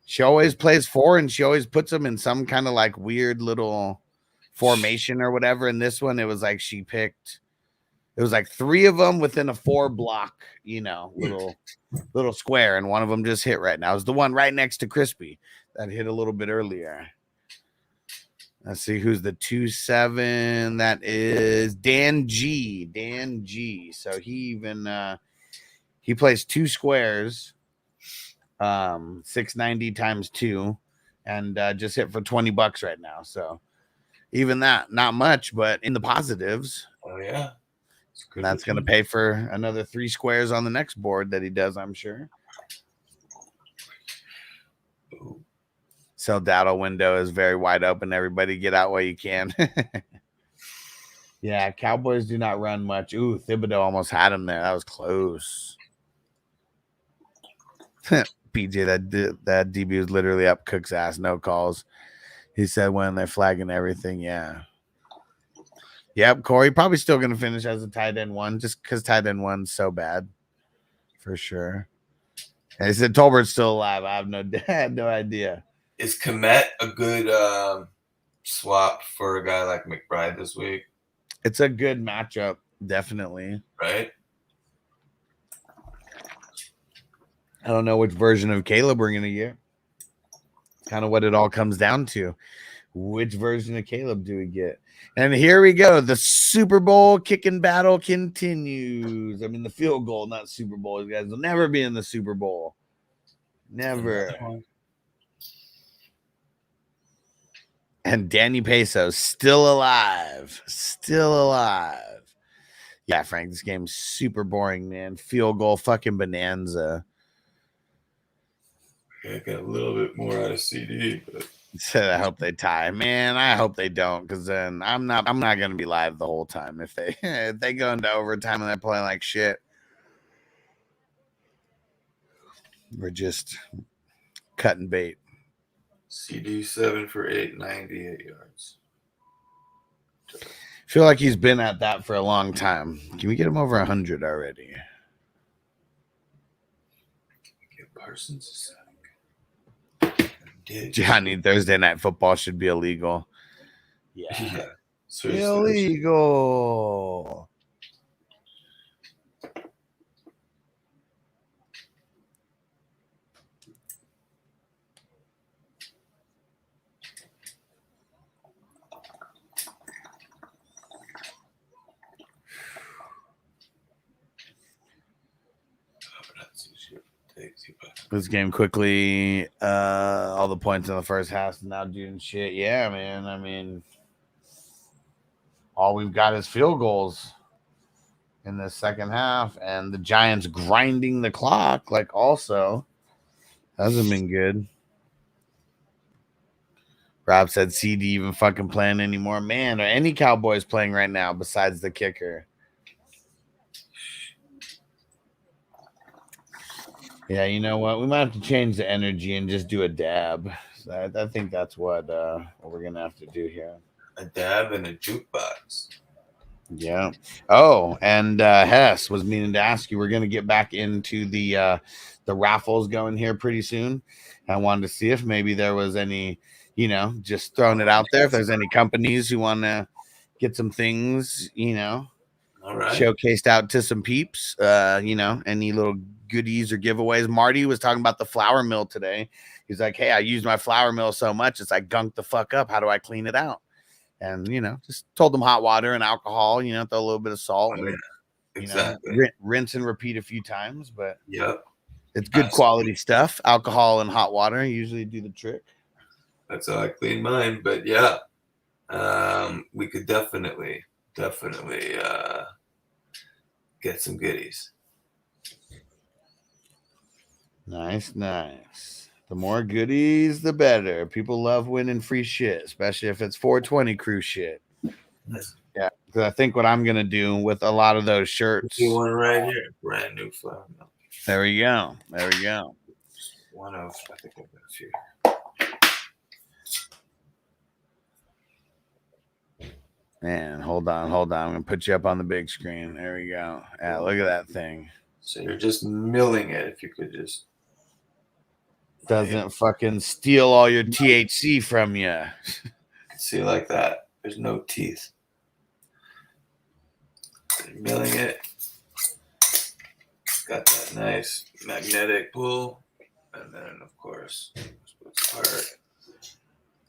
She always plays four, and she always puts them in some kind of like weird little formation or whatever. In this one, it was like she picked. It was like 3 of them within a 4 block, little square, and one of them just hit right now. It was the one right next to Crispy that hit a little bit earlier. Let's see who's the 2-7. That is Dan G. Dan G. So he plays 2 squares, 690 times 2, and just hit for $20 right now. So even that, not much, but in the positives. Oh yeah. And that's going to pay for another 3 squares on the next board that he does, I'm sure. So Dowdle window is very wide open. Everybody get out while you can. Yeah, Cowboys do not run much. Ooh, Thibodeau almost had him there. That was close. PJ, that DB was literally up Cook's ass. No calls. He said when they're flagging everything, yeah. Yep, Corey probably still going to finish as a tight end 1 just because tight end 1's so bad. For sure. And he said Tolbert's still alive. I have no idea. Is Komet a good swap for a guy like McBride this week? It's a good matchup, definitely. Right? I don't know which version of Caleb we're going to get. Kind of what it all comes down to. Which version of Caleb do we get? And here we go. The Super Bowl kicking battle continues. I mean, the field goal, not Super Bowl. You guys will never be in the Super Bowl. Never. And Danny Peso still alive. Still alive. Yeah, Frank, this game's super boring, man. Field goal, fucking bonanza. I got a little bit more out of CD, but I hope they tie. Man, I hope they don't, because then I'm not gonna be live the whole time if they go into overtime and they're playing like shit. We're just cutting bait. CD 7 for 898 yards. Feel like he's been at that for a long time. Can we get him over 100 already? Get Parsons a sec. Johnny, Thursday night football should be illegal. Yeah. Illegal. This game quickly, all the points in the first half now doing shit. Yeah, man. I mean, all we've got is field goals in the second half, and the Giants grinding the clock. Like, also hasn't been good. Rob said CD even fucking playing anymore. Man, are any Cowboys playing right now besides the kicker? Yeah, you know what? We might have to change the energy and just do a dab. So I think that's what we're gonna have to do here. A dab and a jukebox. Yeah. Oh, and Hess was meaning to ask you. We're gonna get back into the raffles going here pretty soon. I wanted to see if maybe there was any, just throwing it out there. If there's any companies who want to get some things, All right. showcased out to some peeps. Any little goodies or giveaways. Marty was talking about the flour mill today. He's like, hey, I used my flour mill so much, it's like gunked the fuck up. How do I clean it out? And, just told them hot water and alcohol, throw a little bit of salt. Oh, and, yeah. Exactly. Rinse and repeat a few times, but yep. It's good quality stuff. Alcohol and hot water usually do the trick. That's how I clean mine. But yeah, we could definitely get some goodies. Nice. The more goodies, the better. People love winning free shit, especially if it's 420 crew shit. Nice. Yeah, because I think what I'm gonna do with a lot of those shirts. See one right here, brand new flour mill. There we go. One of, I think I've got a few. Man, hold on. I'm gonna put you up on the big screen. There we go. Yeah, look at that thing. So you're just milling it. If you could just doesn't fucking steal all your THC from you. See, like that. There's no teeth. You're milling it. Got that nice magnetic pull, and then of course, it's hard.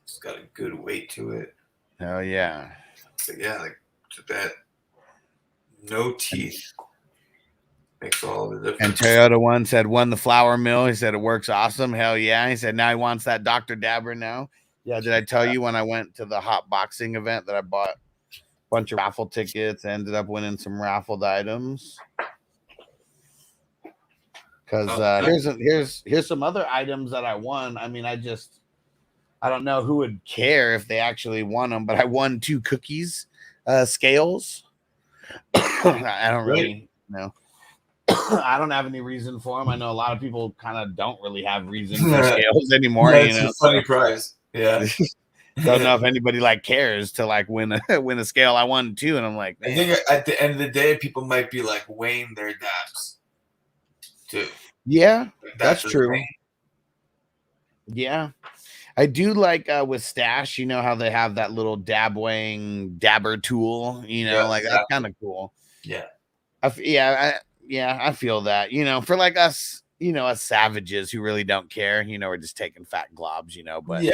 It's got a good weight to it. Oh yeah. But yeah, like that. No teeth makes all the difference. And Toyota One said won the flour mill. He said it works awesome. Hell yeah. He said now he wants that Dr. Dabber now. Yeah. Did I tell you when I went to the hot boxing event that I bought a bunch of raffle tickets, ended up winning some raffled items? Because here's some other items that I won. I mean, I don't know who would care if they actually won them, but I won 2 cookies scales. I don't really know. I don't have any reason for them. I know a lot of people kind of don't really have reason for scales anymore. It's a funny prize. Yeah. Don't know if anybody cares to win a scale. I won 2, and I'm like, man. I think at the end of the day, people might be weighing their dabs too. Yeah, that's true. Yeah, I do with Stash. You know how they have that little dabber tool. That's kind of cool. Yeah, I feel that. For us, us savages who really don't care. We're just taking fat globs. But yeah,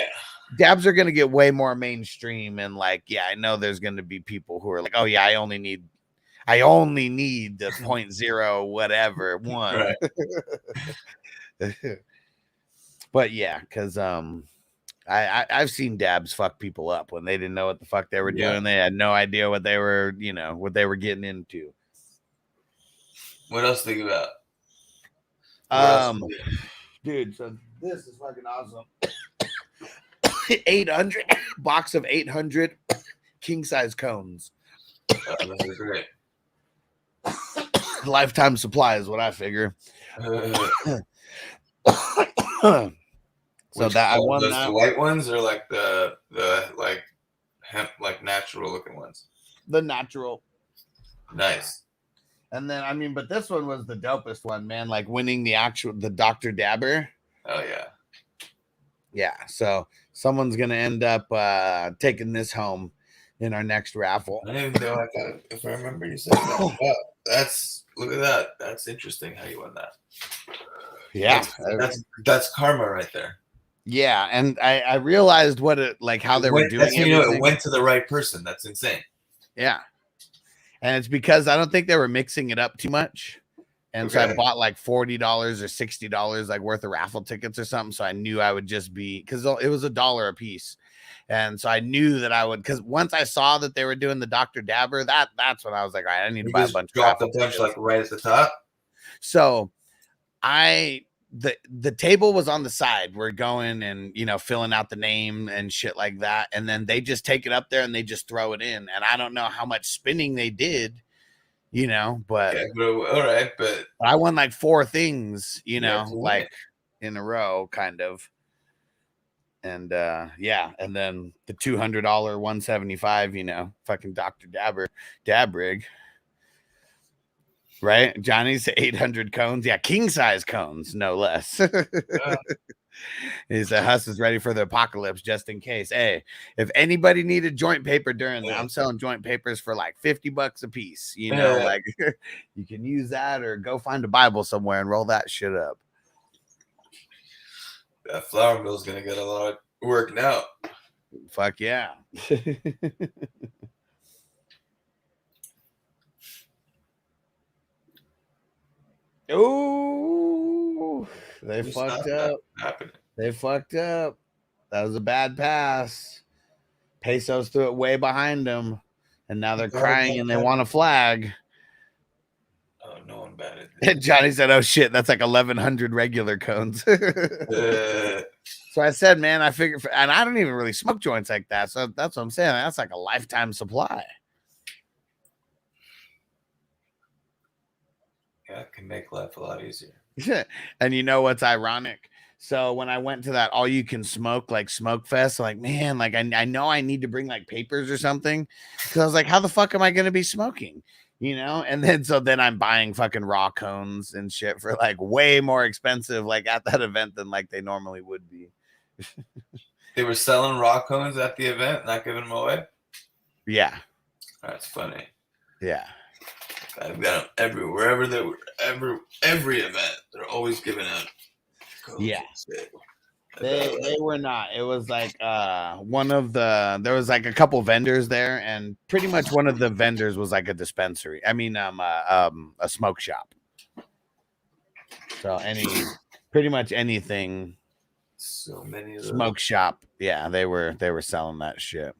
dabs are gonna get way more mainstream, and I know there's gonna be people who are like, oh yeah, I only need the 0.0 whatever one. But yeah, because I've seen dabs fuck people up when they didn't know what the fuck they were doing. They had no idea what they were getting into. What else to think about? Dude, so this is fucking awesome. 800 box of 800 king size cones. That is great. Lifetime supply is what I figure. So that I won that. The white ones or the hemp natural looking ones? The natural. Nice. And then but this one was the dopest one, man. Winning the Dr. Dabber. Oh yeah. Yeah. So someone's gonna end up taking this home in our next raffle. I didn't even know if I remember you saying that. Wow, look at that. That's interesting how you won that. Yeah. That's karma right there. Yeah, and I realized what how they were doing. That's it went to the right person. That's insane. Yeah. And it's because I don't think they were mixing it up too much. And so I bought $40 or $60 worth of raffle tickets or something. So I knew I would just be, because it was $1 a piece. And so I knew that I would, because once I saw that they were doing the Dr. Dabber, that's when I was like, all right, I need to buy a bunch of raffle tickets. Right at the top. So the table was on the side. We're going and filling out the name and shit like that, and then they just take it up there and they just throw it in. And I don't know how much spinning they did, but all right, but I won 4 things, in a row, kind of. And and then the $200 $175, fucking Dr. Dab rig. Right, Johnny's 800 cones. Yeah, king size cones, no less. He said Huss is ready for the apocalypse just in case. Hey, if anybody needed joint paper during that, I'm selling joint papers for like $50 a piece. You know, like you can use that or go find a Bible somewhere and roll that shit up. That flour mill's gonna get a lot of work now. Fuck yeah. Oh, they fucked up. They fucked up. That was a bad pass. Pesos threw it way behind them, and now they're crying and they want a flag. Oh, no one batted. And Johnny said, "Oh shit, that's like 1,100 regular cones." So I said, "Man, I figured," and I don't even really smoke joints like that. So that's what I'm saying. That's like a lifetime supply. Yeah, it can make life a lot easier. And you know what's ironic? So when I went to that all you can smoke, like smoke fest, like, man, like I know I need to bring like papers or something. Cause I was like, how the fuck am I gonna be smoking? You know, and then I'm buying fucking raw cones and shit for like way more expensive, like at that event than like they normally would be. They were selling raw cones at the event, not giving them away. Yeah, that's funny. Yeah. I've got them everywhere. Every event, they're always giving out codes. Yeah. They were not. It was like there was like a couple vendors there, and pretty much one of the vendors was like a dispensary. I mean, a smoke shop. So pretty much anything. So many of those. Smoke shop. Yeah, they were selling that shit.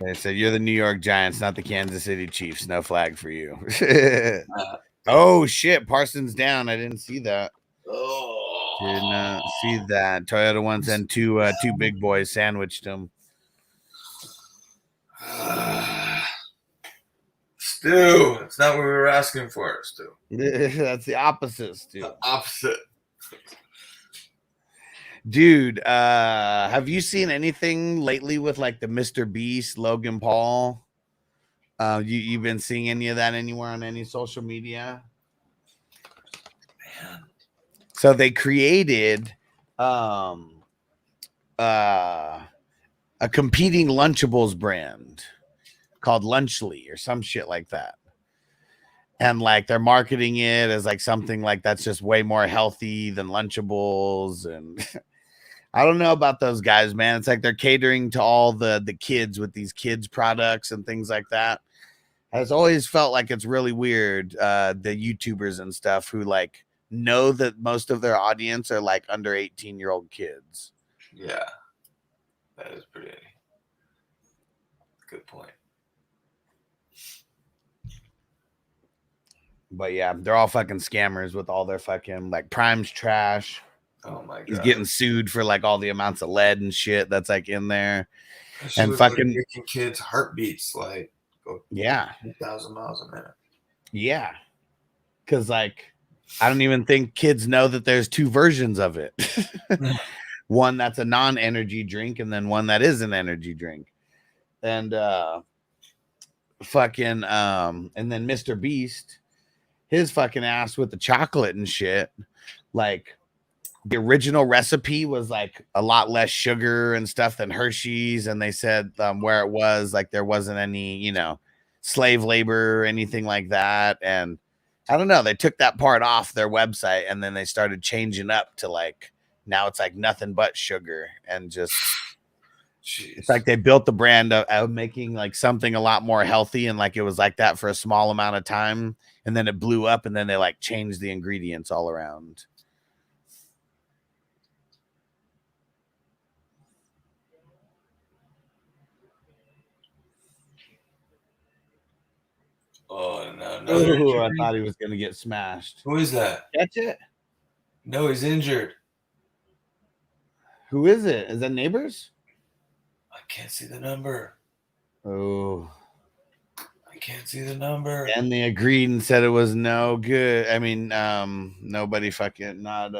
They said, "You're the New York Giants, not the Kansas City Chiefs. No flag for you." Oh, shit. Parsons down. I didn't see that. Oh. Did not see that. Toyota once and two big boys sandwiched him. Stu, it's not what we were asking for, Stu. That's the opposite, Stu. The opposite. Dude, have you seen anything lately with like the Mr. Beast, Logan Paul? You've been seeing any of that anywhere on any social media? Man. So they created a competing Lunchables brand called Lunchly or some shit like that. And like they're marketing it as like something like that's just way more healthy than Lunchables. And I don't know about those guys, man. It's like they're catering to all the kids with these kids products and things like that. It's always felt like it's really weird. The YouTubers and stuff who like know that most of their audience are like under 18-year-old kids. Yeah, that is pretty good point. But yeah, they're all fucking scammers with all their fucking like Prime's trash. Oh my god, he's getting sued for like all the amounts of lead and shit that's like in there. And fucking like making kids' heartbeats like go 1,000 miles a minute. Yeah, because like I don't even think kids know that there's two versions of it. One that's a non-energy drink, and then one that is an energy drink. And and then Mr. Beast, his fucking ass with the chocolate and shit. Like the original recipe was like a lot less sugar and stuff than Hershey's, and they said where it was like there wasn't any, slave labor or anything like that. And I don't know, they took that part off their website, and then they started changing up to like now it's like nothing but sugar and just it's like they built the brand of making like something a lot more healthy, and like it was like that for a small amount of time, and then it blew up, and then they like changed the ingredients all around. Oh no! Ooh, I thought he was gonna get smashed. Who is that? That's it. No, he's injured. Who is it? Is that Neighbors? I can't see the number. Oh, I can't see the number. And they agreed and said it was no good. I mean, nobody fucking not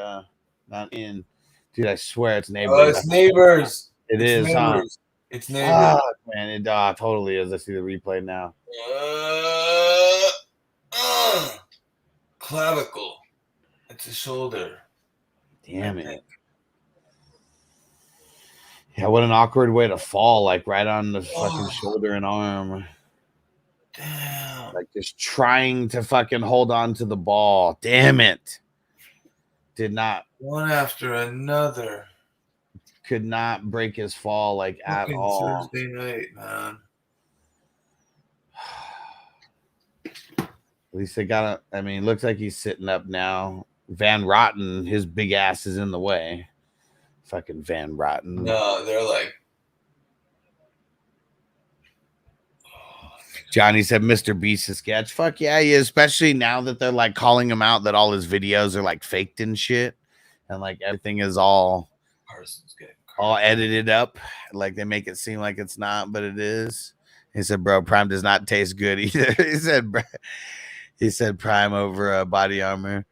in. Dude, I swear it's Neighbors. Oh, it's Neighbors. It's Neighbors. It's named. Man, it totally is. I see the replay now. Clavicle. It's a shoulder. Damn it. Yeah, what an awkward way to fall, like right on the fucking shoulder and arm. Damn. Like just trying to fucking hold on to the ball. Damn it. Did not. One after another. Could not break his fall like at Fucking all. Thursday night, man. At least they got I mean, looks like he's sitting up now. Van Rotten, his big ass is in the way. Fucking Van Rotten. No, they're like. Johnny said Mr. Beast is sketch. Fuck yeah, he is. Especially now that they're like calling him out that all his videos are like faked and shit. And like everything is all edited up. Like they make it seem like it's not, but it is. He said, bro, Prime does not taste good either. He said Prime over body armor.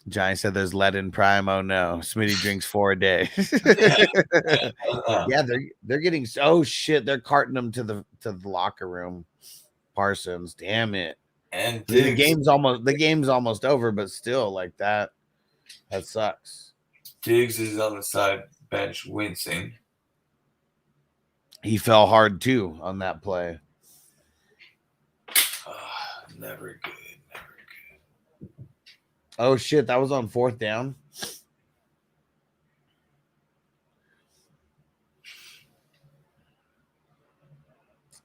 Johnny said there's lead in Prime. Oh no, Smitty drinks 4 a day. Yeah, they're getting. Oh shit, they're carting them to the locker room. Parsons, damn it. And the game's almost over, but still, like that sucks. Diggs is on the side bench wincing. He fell hard too on that play. Never good. Oh shit, that was on 4th down.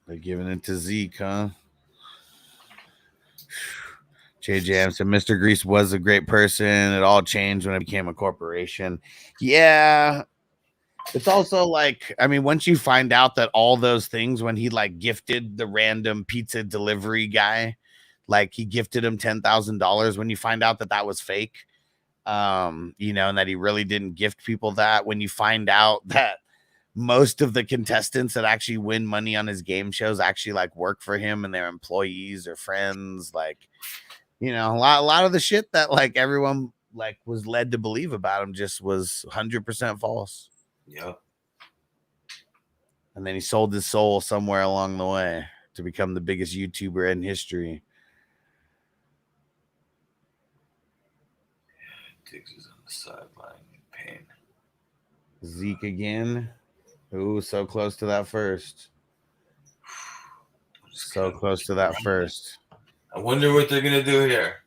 They're giving it to Zeke, huh? JJ said Mr. Grease was a great person. It all changed when it became a corporation. Yeah. It's also like, I mean, once you find out that all those things, when he like gifted the random pizza delivery guy, like he gifted him $10,000, when you find out that was fake, you know, and that he really didn't gift people that, when you find out that most of the contestants that actually win money on his game shows actually like work for him and they're employees or friends, like, you know, a lot of the shit that like everyone like was led to believe about him just was 100% false. Yep. And then he sold his soul somewhere along the way to become the biggest YouTuber in history. Diggs is on the sideline in pain. Zeke again. Ooh, so close to that first. So close to that first. I wonder what they're gonna do here.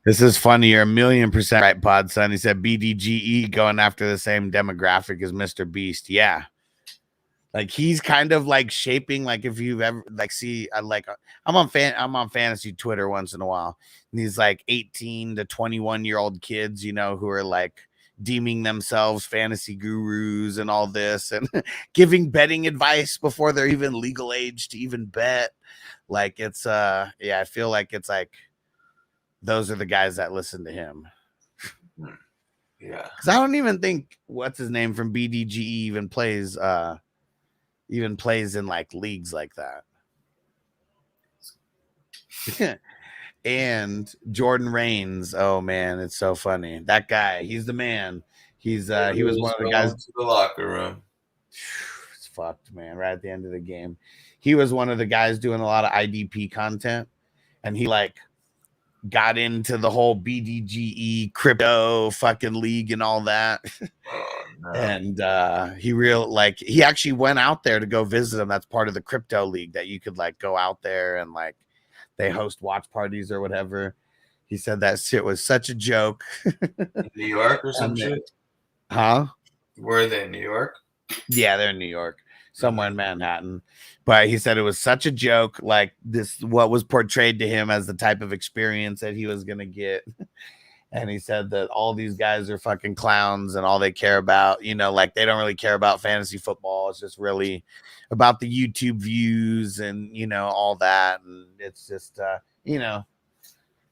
This is funny. You're 1,000,000% right, Pod Son. He said BDGE going after the same demographic as Mr. Beast. Yeah. Like he's kind of like shaping, like if you've ever like see, I'm on fantasy Twitter once in a while. And these like 18 to 21-year-old kids, you know, who are like deeming themselves fantasy gurus and all this and giving betting advice before they're even legal age to even bet. Like it's yeah, I feel like it's like those are the guys that listen to him. Yeah. Because I don't even think what's his name from BDGE even plays in like leagues like that. And Jordan Reigns, oh man, it's so funny. That guy, he's the man. He was one of the guys to the locker room. It's fucked, man. Right at the end of the game, he was one of the guys doing a lot of IDP content, and he like got into the whole BDGE crypto fucking league and all that. Oh, no. And he actually went out there to go visit him. That's part of the crypto league that you could like go out there and like they host watch parties or whatever. He said that shit was such a joke. In New York or some shit? Huh? Were they in New York? Yeah, they're in New York, somewhere in Manhattan. But he said it was such a joke, like this, what was portrayed to him as the type of experience that he was going to get. And he said that all these guys are fucking clowns and all they care about, you know, like they don't really care about fantasy football. It's just really about the YouTube views and, you know, all that. And it's just, you know,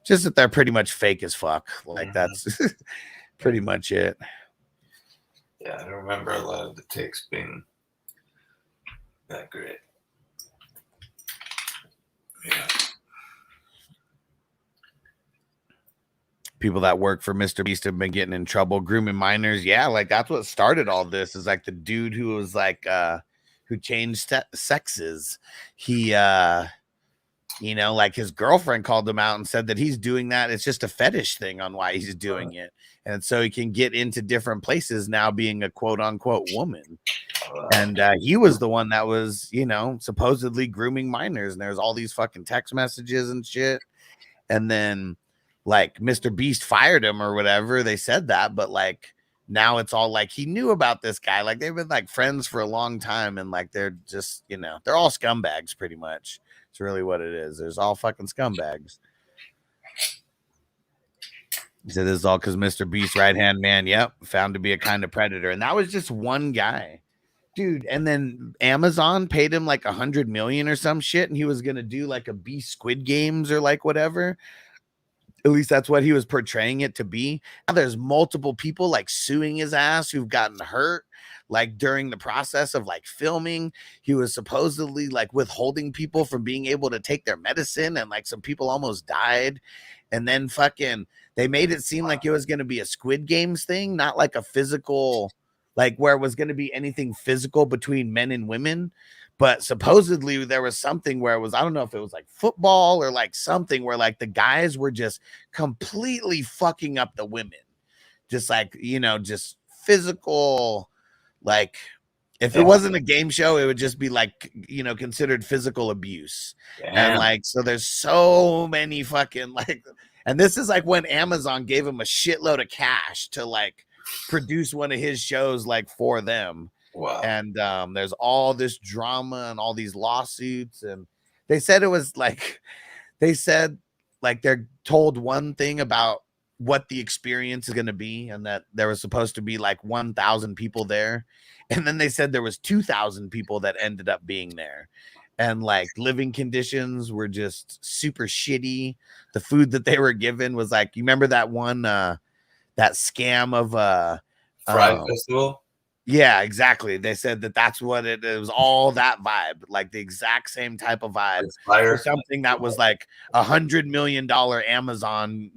just that they're pretty much fake as fuck. Like that's pretty much it. Yeah, I don't remember a lot of the takes being that great. Yeah. people that work for Mr. Beast have been getting in trouble grooming minors. Yeah, like that's what started all this. Is like the dude who was like who changed sexes. He like his girlfriend called him out and said that he's doing that. It's just a fetish thing on why he's doing it. And so he can get into different places now being a quote unquote woman. And he was the one that was, supposedly grooming minors. And there's all these fucking text messages and shit. And then like Mr. Beast fired him or whatever. They said that, but like now it's all like he knew about this guy. Like they've been like friends for a long time. And like they're just, they're all scumbags pretty much. It's really what it is. There's all fucking scumbags. He said this is all because Mr. Beast's right-hand man, found to be a kind of predator. And that was just one guy. Dude, and then Amazon paid him like $100 million or some shit, and he was gonna do like a Beast Squid Games or like whatever. At least that's what he was portraying it to be. Now there's multiple people like suing his ass who've gotten hurt. Like during the process of like filming, he was supposedly like withholding people from being able to take their medicine, and like some people almost died. And then fucking they made it seem like it was going to be a Squid Games thing, not like a physical, like where it was going to be anything physical between men and women. But supposedly there was something where it was, I don't know if it was like football or like something where like the guys were just completely fucking up the women. Just like, just physical. Like if it wasn't a game show, it would just be like, considered physical abuse. And like, so there's so many fucking like, and this is like when Amazon gave him a shitload of cash to like produce one of his shows, like for them. Wow. And there's all this drama and all these lawsuits. And they said it was like, they're told one thing about what the experience is going to be, and that there was supposed to be like 1,000 people there, and then they said there was 2,000 people that ended up being there, and like living conditions were just super shitty. The food that they were given was like, you remember that one that scam of Fried Festival? Yeah, exactly. They said that's what it was, all that vibe, like the exact same type of vibe for something that was like $100 million Amazon,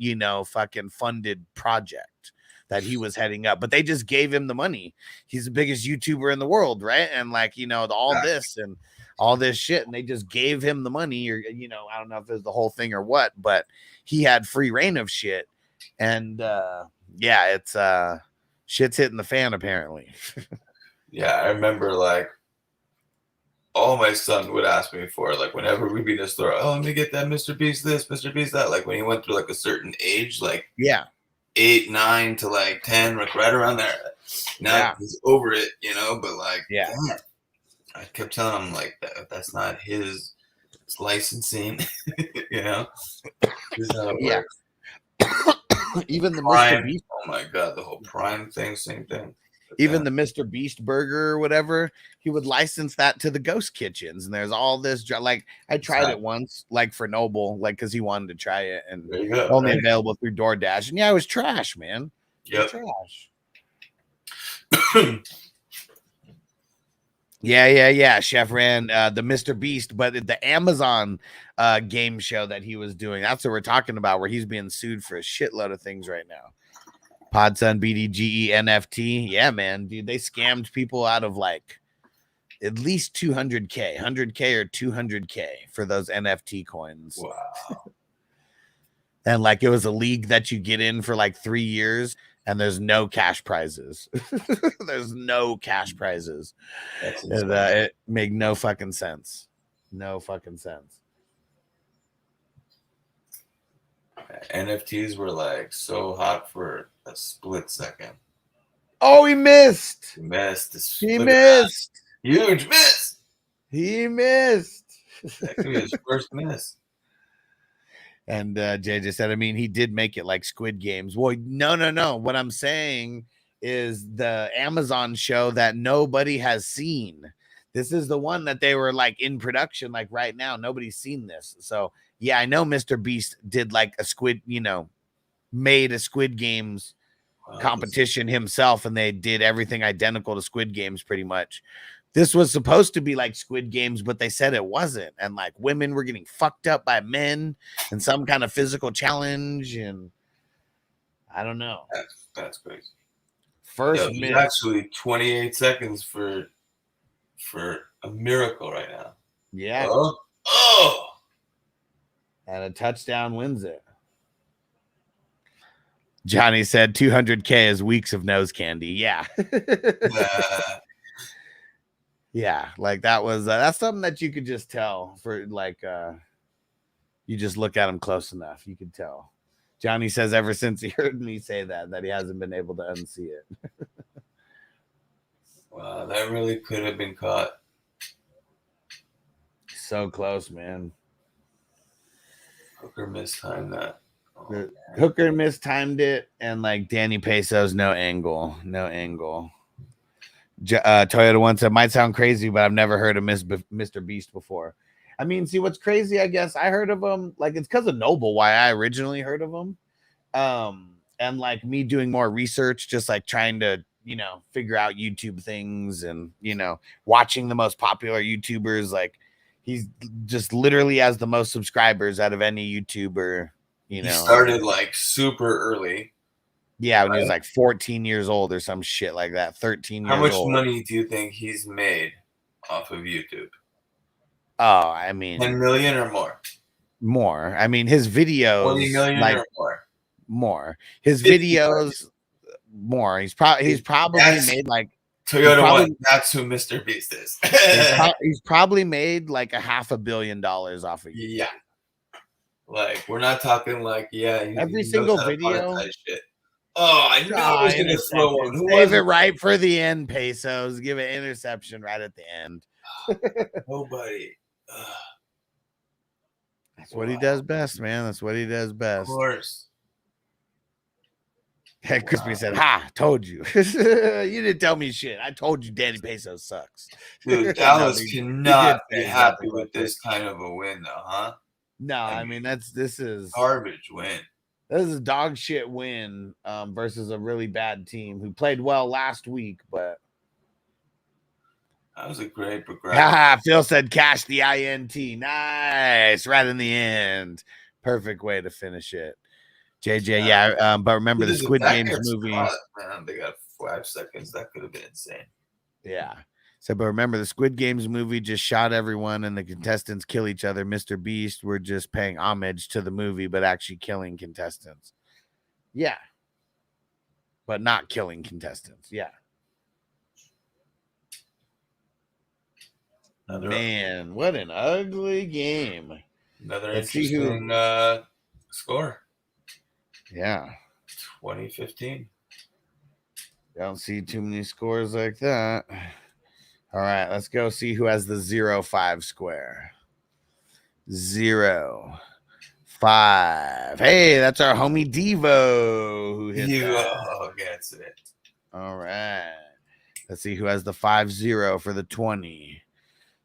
fucking funded project that he was heading up. But they just gave him the money. He's the biggest YouTuber in the world, right? And like, all this and all this shit, and they just gave him the money, or I don't know if it was the whole thing or what, but he had free reign of shit. And it's shit's hitting the fan, apparently. Yeah, I remember like all my son would ask me for, like whenever we'd be in the store, let me get that Mr. Beast this, Mr. Beast that. Like when he went through like a certain age, like 8, 9 to like 10, like right around there. Now he's over it, but like damn, I kept telling him like that's not his licensing, This is how it works. Even the Prime, Mr. Beast. oh my god, the whole Prime thing, same thing. Even the Mr. Beast burger or whatever, he would license that to the ghost kitchens. And there's all this, like, I tried it once, like for Noble, like, because he wanted to try it, and only available through DoorDash. And it was trash, man. Trash. Yeah. Chef ran the Mr. Beast, but the Amazon game show that he was doing, that's what we're talking about, where he's being sued for a shitload of things right now. Podsun, BDGE, NFT. Yeah, man, dude, they scammed people out of like at least 200K, 100K or 200K for those NFT coins. Wow. And like it was a league that you get in for like 3 years, and there's no cash prizes. There's no cash prizes. And, it made no fucking sense. No fucking sense. NFTs were like so hot for a split second. Oh, he missed. He missed. He missed. Huge miss. He missed. That could be his first miss. And Jay just said, I mean, he did make it like Squid Games. Well, no. What I'm saying is the Amazon show that nobody has seen. This is the one that they were like in production, like right now. Nobody's seen this. So yeah, I know Mr. Beast did like a Squid, made a Squid Games competition himself, and they did everything identical to Squid Games pretty much. This was supposed to be like Squid Games, but they said it wasn't. And like women were getting fucked up by men and some kind of physical challenge. And I don't know. That's crazy. First Yo, miss. actually 28 seconds for a miracle right now. Yeah. Oh. And a touchdown wins it. Johnny said 200K is weeks of nose candy. Yeah. Yeah. Like that was, that's something that you could just tell for like, you just look at him close enough. You could tell. Johnny says ever since he heard me say that he hasn't been able to unsee it. Wow, that really could have been caught. So close, man. Hooker mistimed that. Oh, Hooker mistimed it, and like Danny Pesos, no angle. Toyota One said, might sound crazy, but I've never heard of Mr. Beast before. I mean, see what's crazy, I guess I heard of him, like it's because of Noble why I originally heard of him. And like me doing more research, just like trying to, figure out YouTube things and, watching the most popular YouTubers. Like he's just literally has the most subscribers out of any YouTuber, He started like super early. Yeah, when he was like 14 years old or some shit like that. 13 years old. How much money do you think he's made off of YouTube? Oh, I mean 10 million or more. More. I mean his videos 20 million like or more. More. His videos more. He's probably made like Toyota One. That's who Mr. Beast is. he's probably made like $500 million off of you. Yeah. Like we're not talking like every single video. Shit. Oh, I knew I was gonna throw one. Save it right for the end, Pesos. Give an interception right at the end. Nobody. That's what he does best, man. That's what he does best. Of course. Hey, Crispy said, "Ha, told you." You didn't tell me shit. I told you Danny Pesos sucks. Dude, Dallas cannot be happy with this kind of a win, though, huh? No, I mean this is garbage win. This is a dog shit win versus a really bad team who played well last week, but that was a great progression. Phil said cash the INT. Nice. Right in the end. Perfect way to finish it. JJ, yeah. But remember the Squid Games movie. Man, they got 5 seconds. That could have been insane. Yeah. So, but remember the Squid Games movie just shot everyone and the contestants kill each other. Mr. Beast were just paying homage to the movie, but actually killing contestants. Yeah. But not killing contestants. Yeah. Man, what an ugly game. Another interesting score. Yeah. 2015. Don't see too many scores like that. All right, let's go see who has the 0-5 square. 0-5. Hey, that's our homie Devo who hit that. Gets it. All right. Let's see who has the 5-0 for the 20.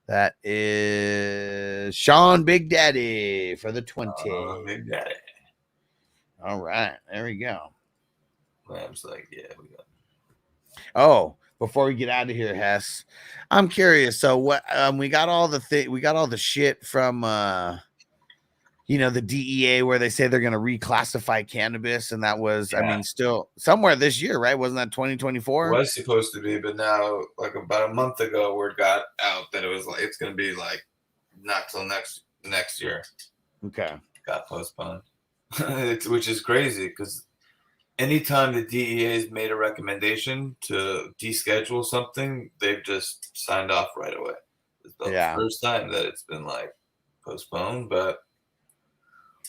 That is Sean Big Daddy for the 20. Big Daddy. All right, there we go. Lamb's like, yeah, we got. Oh, before we get out of here, Hess, I'm curious. So what? We got all the shit from the DEA where they say they're going to reclassify cannabis, and that was, I mean, still somewhere this year, right? Wasn't that 2024? It was supposed to be, but now, like about a month ago, word got out that it was like it's going to be like not till next year. Okay, got postponed, which is crazy because anytime the DEA has made a recommendation to deschedule something, they've just signed off right away. It's the first time that it's been like postponed, but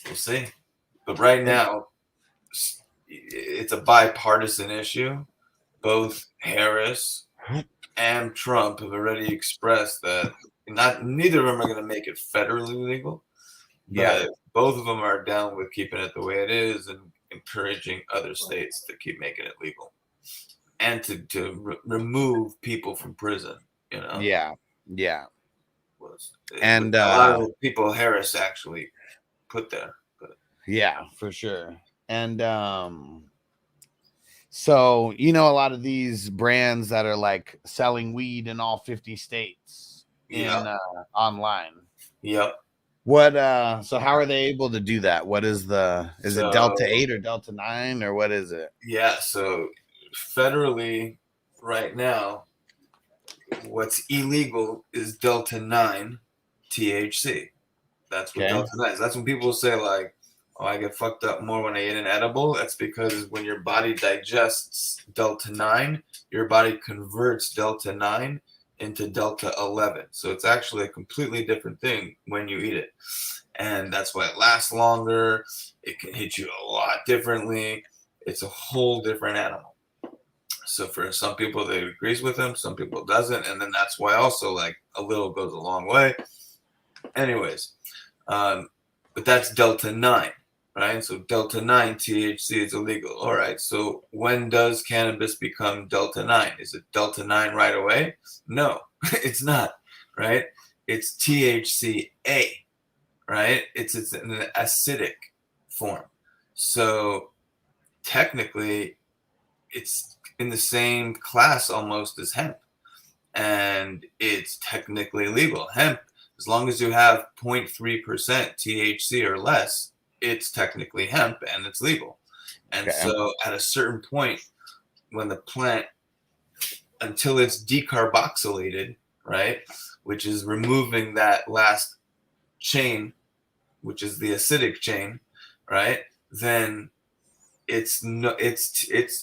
we'll see. But right now, it's a bipartisan issue. Both Harris and Trump have already expressed that neither of them are going to make it federally legal. But both of them are down with keeping it the way it is and encouraging other states to keep making it legal and to remove people from prison. Yeah. And a lot of people Harris actually put there. But. Yeah, for sure. And so a lot of these brands that are like selling weed in all 50 states in online. Yep. What so how are they able to do that? What is is it Delta So- 8 or Delta 9 or what is it? Yeah, so federally right now, what's illegal is Delta 9 THC. That's what Okay. Delta 9 is. That's when people say, like, oh, I get fucked up more when I eat an edible. That's because when your body digests Delta 9, your body converts Delta 9 into Delta 11. So it's actually a completely different thing when you eat it. And that's why it lasts longer. It can hit you a lot differently. It's a whole different animal. So for some people, it agrees with them. Some people doesn't. And then that's why also, like, a little goes a long way. Anyways, but that's Delta 9, right? So Delta 9 THC is illegal. All right. So when does cannabis become Delta 9? Is it Delta 9 right away? No, it's not, right? It's THCA, right? It's an acidic form. So technically, it's in the same class almost as hemp, and it's technically legal. Hemp, as long as you have 0.3% THC or less, it's technically hemp and it's legal. And so at a certain point, when the plant, until it's decarboxylated, right, which is removing that last chain, which is the acidic chain, right, then it's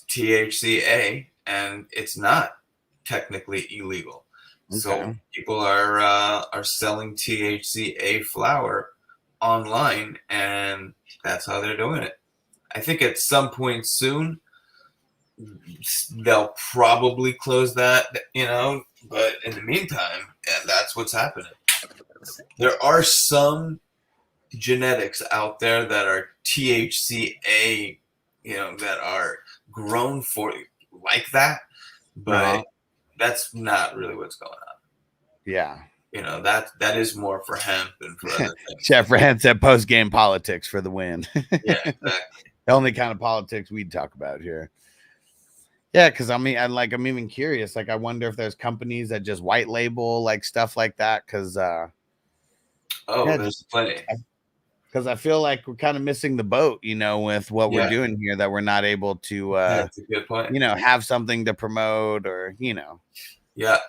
THCA and it's not technically illegal. So people are selling THCA flower online, and that's how they're doing it. I think at some point soon they'll probably close that, but in the meantime, that's what's happening. There are some genetics out there that are THCA, that are grown for like that, but that's not really what's going on. Yeah. That is more for hemp and for other things. Jeff Rand said post game politics for the win. Yeah, exactly. The only kind of politics we'd talk about here. Yeah, because I'm even curious. Like, I wonder if there's companies that just white label like stuff like that. Because there's plenty. Because I feel like we're kind of missing the boat, with what we're doing here. That we're not able to, that's a good point. Have something to promote or, Yeah.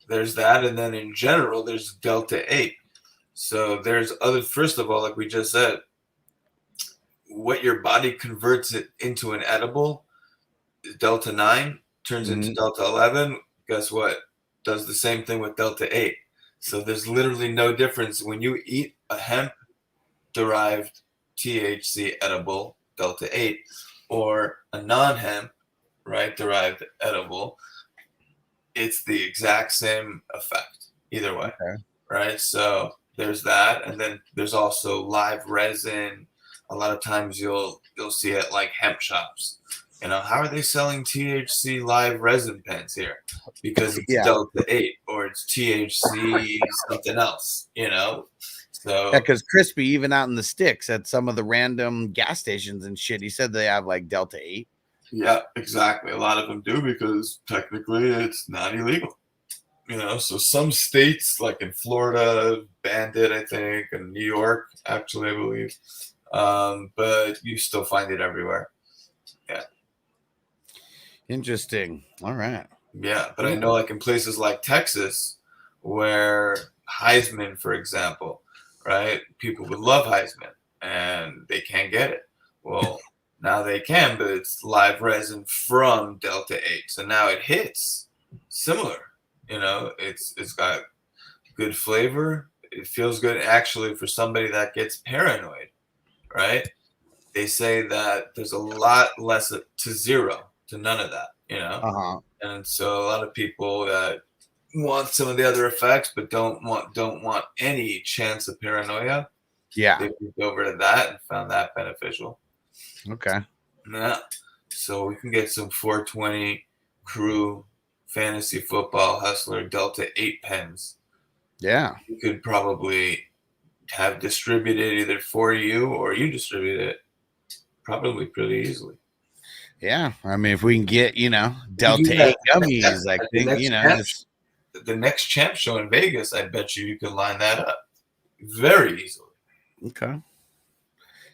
There's that, and then in general, there's Delta 8. So there's first of all, like we just said, what your body converts it into an edible, Delta 9 turns into Delta 11. Guess what? Does the same thing with Delta 8. So there's literally no difference when you eat a hemp-derived THC edible, Delta 8, or a non-hemp, right, derived edible. It's the exact same effect either way, right? So there's that, and then there's also live resin. A lot of times you'll see it like hemp shops. How are they selling THC live resin pens here? Because it's Delta 8 or it's THC something else, So because Crispy, even out in the sticks at some of the random gas stations and shit, he said they have like Delta 8. Yeah, exactly. A lot of them do because technically it's not illegal. So some states, like in Florida, banned it, I think, and New York, actually, I believe. But you still find it everywhere. Yeah. Interesting. All right. Yeah, but I know, like in places like Texas, where Heisman, for example, right? People would love Heisman, and they can't get it. Well, now they can, but it's live resin from Delta 8. So now it hits similar. It's got good flavor. It feels good. Actually, for somebody that gets paranoid, right? They say that there's a lot less to zero to none of that, And so a lot of people that want some of the other effects but don't want any chance of paranoia. Yeah. They moved over to that and found that beneficial. Okay. Yeah. So we can get some 420 crew fantasy football hustler Delta 8 pens. Yeah. You could probably have distributed either for you or you distribute it probably pretty easily. Yeah. I mean, if we can get, Delta 8 gummies, I think, the next champ show in Vegas, I bet you could line that up. very easily. Okay.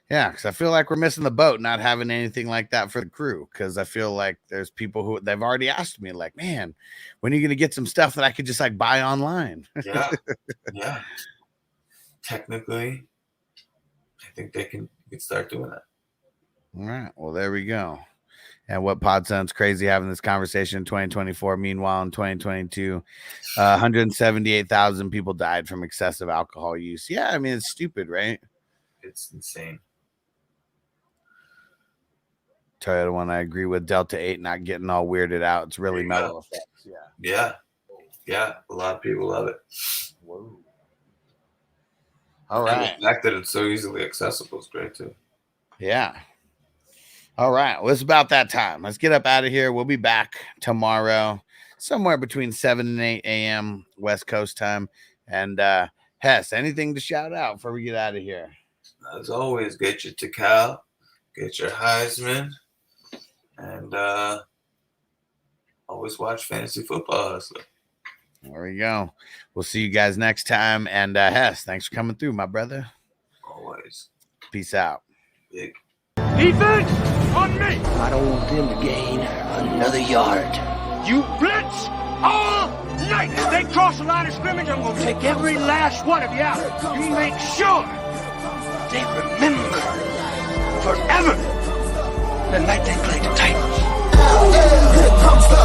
Yeah, because I feel like we're missing the boat not having anything like that for the crew. Because I feel like there's people who they've already asked me, like, man, when are you going to get some stuff that I could just like buy online? Yeah. Yeah. Technically, I think they can start doing that. All right. Well, there we go. And what pod sounds crazy having this conversation in 2024. Meanwhile, in 2022, 178,000 people died from excessive alcohol use. Yeah, I mean, it's stupid, right? It's insane. Toyota one, I agree with. Delta 8 not getting all weirded out. It's really mellow effects. Yeah. Yeah. Yeah. A lot of people love it. Whoa. All right. And the fact that it's so easily accessible is great too. Yeah. All right. Well, it's about that time. Let's get up out of here. We'll be back tomorrow, somewhere between 7 and 8 a.m. West Coast time. And Hess, anything to shout out before we get out of here? As always, get your Takal, get your Heisman, and always watch Fantasy Football Hustler. There we go. We'll see you guys next time. And Hess, thanks for coming through, my brother. Always. Peace out. Big. Defense on me. I don't want them to gain another yard. You blitz all night. If they cross the line of scrimmage, I'm going to take every last one of you out. You make sure they remember forever the night they played the Titans. Here comes the